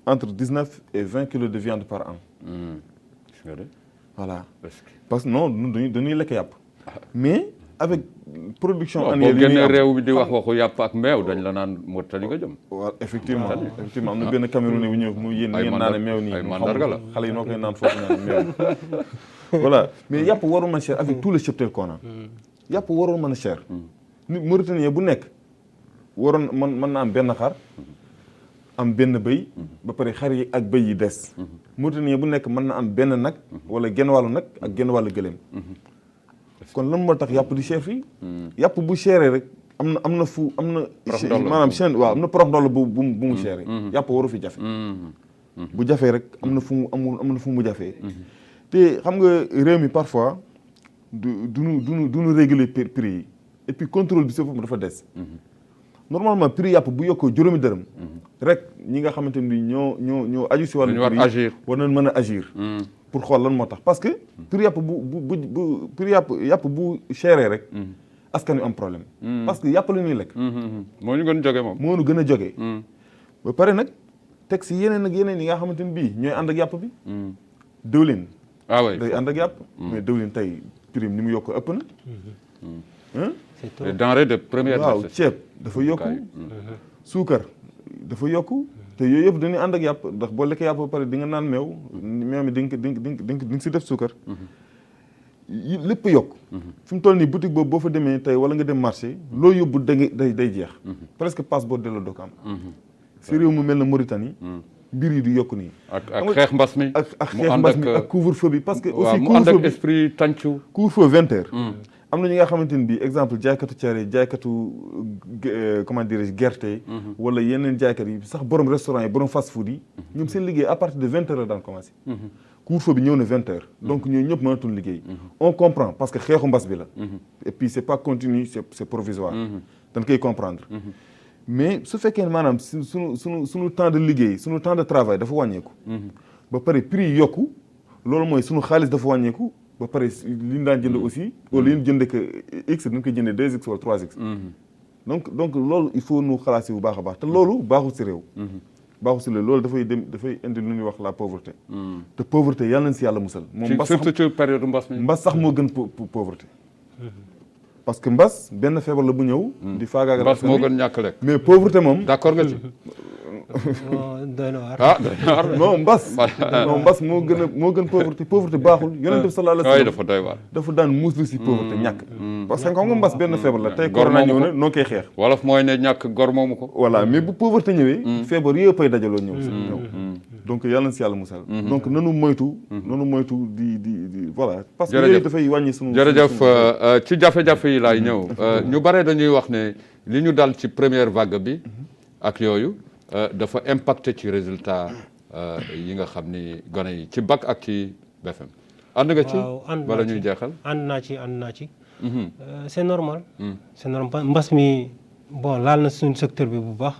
S3: entre 19 et 20 kilos de viande par an. Voilà. Parce que non dañuy lekk yàpp. mais avec production annuelle
S1: boo génnee réew bi di wax waxu yàpp ak meew dañ la naan Mauritanie nga jëm.
S3: waaw effectivement am na benn Camerounais bu ñëw mu yéen naan meew nii.
S1: ay mandarga la
S3: xale yi noo koy naan foofu naan meew. voilà mais yàpp warul mën a cher avec tout le cheptel qu'on a. yàpp warul mën a cher. ni Mauritanien bu nekk waroon mën na am benn xar. am benn bëy. ba pare xar yi ak bëy yi des. Mauritanien bu nekk mën na am benn nag. wala genn wàllu nag ak genn wàllu gëléem. kon lan moo tax yàpp di cher fii. yàpp bu chéré rek am na maanaam chaîne waaw am na porox ndoll bu mu chéré. yàpp waru fi jafe. bu jafee rek am na fu mu jafee. te xam nga réew mi parfois duñu réguler prix yi et puis contrôle bi si boppam dafa des. normalement prix yàpp bu yokkoo juróomi dërëm. rek ñi nga xamante ni ñoo aju si wàllu prix
S1: agir
S3: war nañ mën a agir. pour xool lan moo tax parce que prix yàpp bu prix yàpp bu chéré rek askan wi am problème parce que yàpp la ñuy lekk
S1: moo ñu gën a jóge moom
S3: moo nu gën a jógee ba pare nag teg si yeneen ak yeneen yi nga xamante ni bii ñooy ànd ak yàpp bi diwlin day ànd ak yàpp mais diwlin tey prix ni mu yokk ëpp na
S1: les denrées de première
S3: waaw ceeb dafa yokku suukar dafa yokku te yooyu yëpp dañuy ànd ak yàpp ndax boo lekkee yàpp ba pare di nga naan meew mi di nga si def suukar lépp yokk fi mu toll nii boutique boobu boo fa demee tey wala nga dem marché loo yóbbu day jeex presque passeport delloo doo ko am si réew mu mel na Mauritanie mbir yi di yokk nii
S1: ak xeex mbas mi
S3: ak xeex mbas mi ak couvre-feu bi parce que aussi
S1: mu ànd ak esprit tàncu
S3: couvre-feu 20h am na ñi nga xamante ni bii exemple jaaykatu cere jaaykatu comment dirais-je gerte wala yeneen jaaykat yi sax borom restaurant yi borom fast food yi ñoom seen liggéey à partir de 20h la daan commencé couvre-feu bi ñëw na 20h donc ñooñu ñëpp mënatul liggéey on comprend parce que xeexu mbas bi la et puis c'est pas continu c'est provisoire dañ koy comprendre mais su fekkee ne maanaam suñu temps de liggéey suñu temps de travail dafa wàññeeku ba pare prix yi yokku loolu mooy suñu xaalis dafa wàññeeku ba pare li ñu daan jënd aussi wala li ñu jëndee que x dañ koy jëndee 2x wala 3x donc loolu il faut nu xalaat si bu baax a baax te loolu baaxul si réew baaxul si réew loolu dafay indi lu ñuy wax la pauvreté te pauvreté yàlla nañ si yàlla musal moom mbas
S1: surtout ci période mbas mi
S3: mbas sax moo gën pauvreté parce que mbas benn feebar la bu ñëw di faagaagal
S1: mbas moo gën ñàkk lekk
S3: mais pauvreté moom
S1: d'accord nga ci
S2: doy na waar
S3: non mbas moo gën pauvreté baaxul yonent bi sallallahu alayhi wa sallam
S1: dafa doy waar
S3: dafa daan muslu si pauvreté ñàkk parce que xam nga mbas benn feebar la tey corona ñëw na noo koy xeex
S1: wolof mooy ne ñàkk gor moomu ko
S3: voilà mais bu pauvreté ñëwee feebar yëpp ay dajaloo ñëw donc yàlla na si yàlla musal donc nanu moytu di voilà parce que yooyu dafay wàññi sunu
S1: jërëjëf ci jafe-jafe yi laay ñëw ñu bare dañuy wax ne li ñu dal ci première vague bi ak yooyu dafa impacté ci résultat yi nga xam ni gone yi ci bac ak ci BFM ànd nga ci bala ñuy jeexal
S2: ànd naa ci c'est normal c'est normal mbas mi bon laal na suñu secteur bi bu baax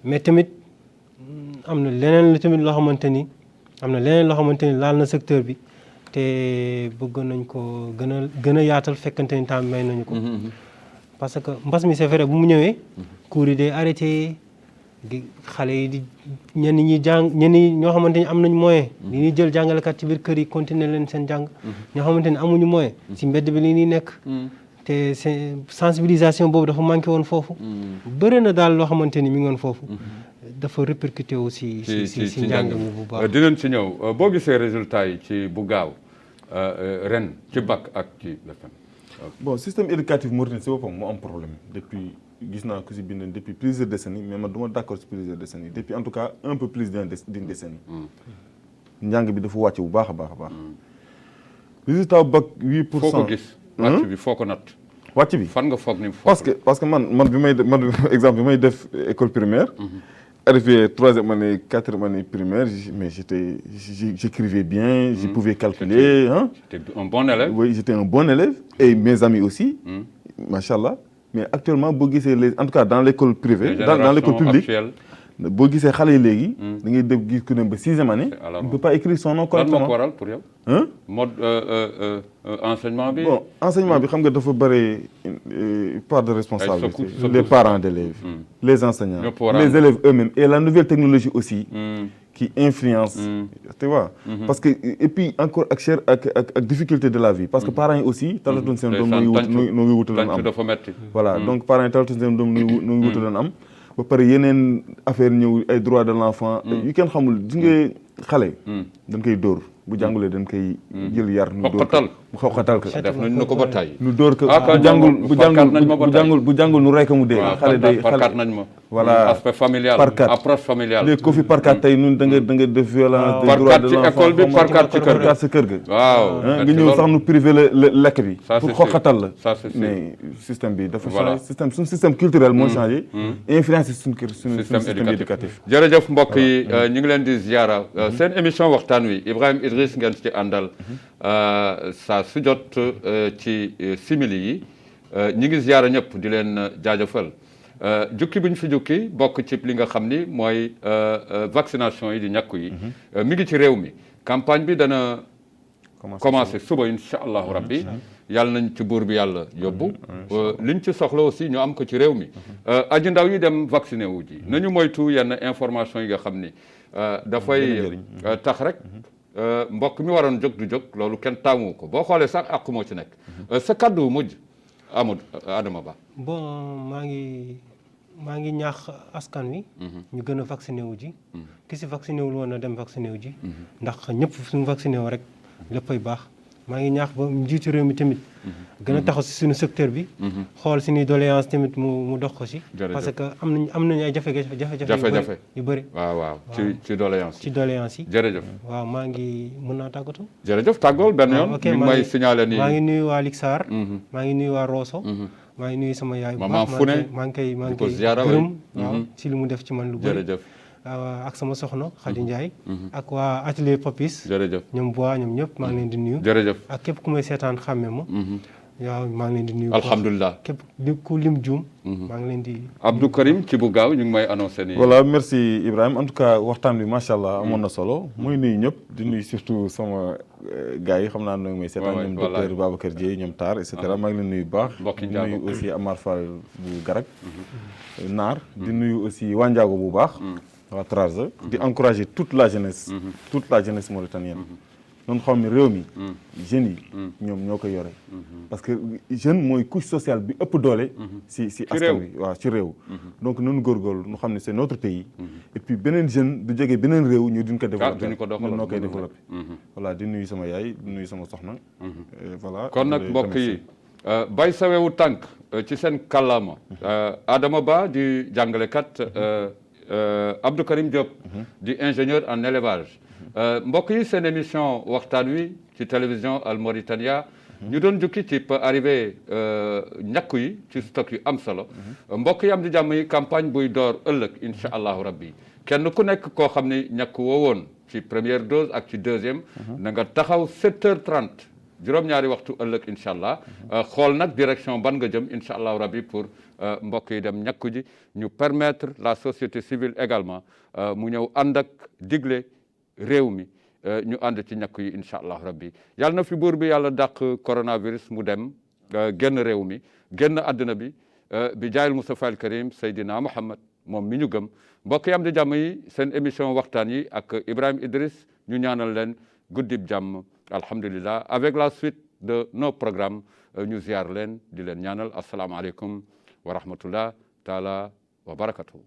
S2: mais tamit am na leneen lu tamit loo xamante ni laal na secteur bi te bëgg nañ ko gën a yaatal fekkante ni temps may nañu ko parce que mbas mi c'est vrai bu mu ñëwee cours yi day arrêté xale yi di ñenn ñi ñoo xamante ni am nañ moyen li ñuy jël jàngalekat ci biir kër yi continuer leen seen jàng ñoo xamante ni amuñu moyen si mbedd bi li ñuy nekk te sensibilisation boobu dafa manqué woon foofu bëri na daal loo xamante ni mi ngi woon foofu dafa répercuté aussi si njàng mi bu baax
S1: dinañ ci ñëw boo gisee résultat yi ci bu gaaw ren ci bac ak ci BFM
S3: bon système éducatif mauritanien si boppam moo am problème depuis gis naa ko si bind depuis plusieurs décennies mais man du ma d'accord si plusieurs décennies depuis en tout cas un peu plus d'une décennie njàng bi dafa wàcc bu baax a baax a baax résultat bac 8%.
S1: foo ko gis wàcc bi foo ko natt
S3: wàcc bi
S1: fan nga foog ni
S3: parce que man bi may exemple bi may def école primaire arrivé troisième année quatrième année primaire mais j'écrivais bien je pouvais calculer
S1: j'étais un bon élève
S3: oui j'étais un bon élève et mes amis aussi machallah mais actuellement boo gisee en tout cas dans l'école privée dans l'école publique boo gisee xale yi léegi da ngay def gis ku ne ba 6e année on ne peut pas écrire son nom correctement
S1: lan moo ko waral pour yow mode enseignement bi
S3: bon enseignement bi xam nga dafa bëri part de responsabilité les parents d'élèves les enseignants les élèves eux-mêmes et la nouvelle technologie aussi qui influence tu vois parce que et puis encore ak difficulté de la vie parce que parents yi aussi talatuñ seen doom noo ngi wutaloon am voilà donc parents yi talatuñ seen doom noo ngi wutaloon am ba pare yeneen affaire ñëw ay droits de l'enfant yu kenn xamul gis nga xale dañ koy dóor bu jàngulee dañ koy jël yar nu dóor ko mu xoqatal ko
S1: def nañ ko ba tey
S3: nu dóor ko bu jàngul nu rey ko mu dee xale day
S1: parkat nañ ma
S3: voilà
S1: aspect familial
S3: parkat
S1: approche familiale
S3: léegi ko fi parkat tey nun da nga def violence des droits de l'enfant
S1: école bi parkat ci kër ga
S3: sa kër ga
S1: waaw
S3: nga ñëw sax nu privé la lekk bi pour xoqatal la
S1: ça c'est
S3: mais système bi dafa changé suñu système culturel moo changé influence suñu système éducatif
S1: jërëjëf mbokk yi ñu ngi leen di ziara seen émission waxtaan wi Ibrahima Idriss ngeen ci àndal saa su jot ci simili yi ñi ngi ziara ñëpp di leen jaajëfal jukki bu ñu fi jukki bokk ci li nga xam ni mooy vaccination yi di ñàkku yi mi ngi ci réew mi campagne bi dana commencé suba incha allahu rabbi yàlla nañ ci buur bi yàlla yóbbu liñ ci soxla aussi ñu am ko ci réew mi aji ndaw yi dem vacciné wu ji nañu moytu yenn information yi nga xam ni dafay tax rek mbokk mi waroon jóg du jóg loolu kenn taamu ko boo xoolee sax àqu moo ci nekk sa kaddu mujj Amadou Adama Ba.
S2: bon maa ngi ñaax askan wi. ñu gën a vacciné wu ji. ki si vacciné wul woon na dem vacciné wu ji. ndax ñëpp suñu vacciné wu rek léppay baax. maa ngi ñaax ba njiitu réew mi tamit. gën a taxaw si suñu secteur bi. xool suñuy doléance tamit mu dox ko si. parce que am nañu ay jafe-jafe yu bëri.
S1: waaw ci doléance
S2: ci doléance yi.
S1: jërëjëf.
S2: waaw mën naa tàggatoo.
S1: jërëjëf tàggool benn yoon.
S2: ok
S1: mi ngi may signalé nii
S2: maa ngi nuyu waa Lixar. maa ngi nuyu waa Rosso. maa ngi nuyu sama yaay bu baax maa ngi koy gërëm waaw ci li mu def ci man lu bëri.
S1: jërëjëf.
S2: ak sama soxna Khady Ndiaye. ak waa atelier Papis.
S1: jërëjëf
S2: ñoom bois ñoom ñëpp maa ngi leen di nuyu.
S1: jërëjëf
S2: ak képp ku may seetaan xàmme ma. waaw maa ngi leen di nuyu.
S1: alhamdulilah
S2: képp ku lim juum. maa ngi leen di.
S1: Abdou Karim ci bu gaaw ñu ngi may annoncé nii.
S3: voilà merci Ibrahima en tout cas waxtaan bi macha allah amoon na solo. muy nuyu ñëpp di nuyu surtout sama gars yi xam naa ne may seetaan ñoom docteur Babacar Dieye ñoom Tar et cetera maa ngi leen nuyu bu baax. di nuyu aussi Amar Fall bu Garak. Naar di nuyu aussi Wandiago bu baax. waa Trarza di encourager toute la jeunesse mauritanienne noonu xam ne réew mi jeunes yi ñoom ñoo ko yore parce que jeune mooy couche sociale bi ëpp doole si askan wi waaw ci réew donc nanu góorgóorlu nu xam ne c'est notre pays et puis beneen jeune du jógee beneen réew ñu duñ ko développé ñun noo koy développé voilà di nuyu sama yaay di nuyu sama soxna voilà
S1: kon nag mbokk yi bay sawewu tànk ci seen kàllaama Adama Ba di jàngalekat Abdou Karim Diop di ingénieur en élevage mbokk yi seen émission waxtaan wi ci télévision Al Mauritania ñu doon jukki ci arrivé ñàkku yi ci stock yu am solo mbokk yi am di jàmm yi campagne buy door ëllëg incha allahu rabbi kenn ku nekk koo xam ne ñàkk woo woon ci première dose ak ci deuxième na nga taxaw 7h30 juróom-ñaari waxtu ëllëg incha allah xool nag direction ban nga jëm incha allahu rabbi pour mbokk yi dem ñàkku ji ñu permettre la société civile également mu ñëw ànd ak digle réew mi ñu ànd ci ñàkku yi incha allahu rabbi yàlla na fi buur bi yàlla dàq coronavirus mu dem génn réew mi génn àdduna bi bi jaayil Mustafa al Karim Seydina Muhammad moom mi ñu gëm mbokk yi am di jàmm yi seen émission waxtaan yi ak Ibrahima Idriss ñu ñaanal leen guddib jàmm alhamdulillah avec la suite de nos programmes ñu ziar leen di leen ñaanal asalaamaaleykum wa rahmatullah taala wa barakatuhu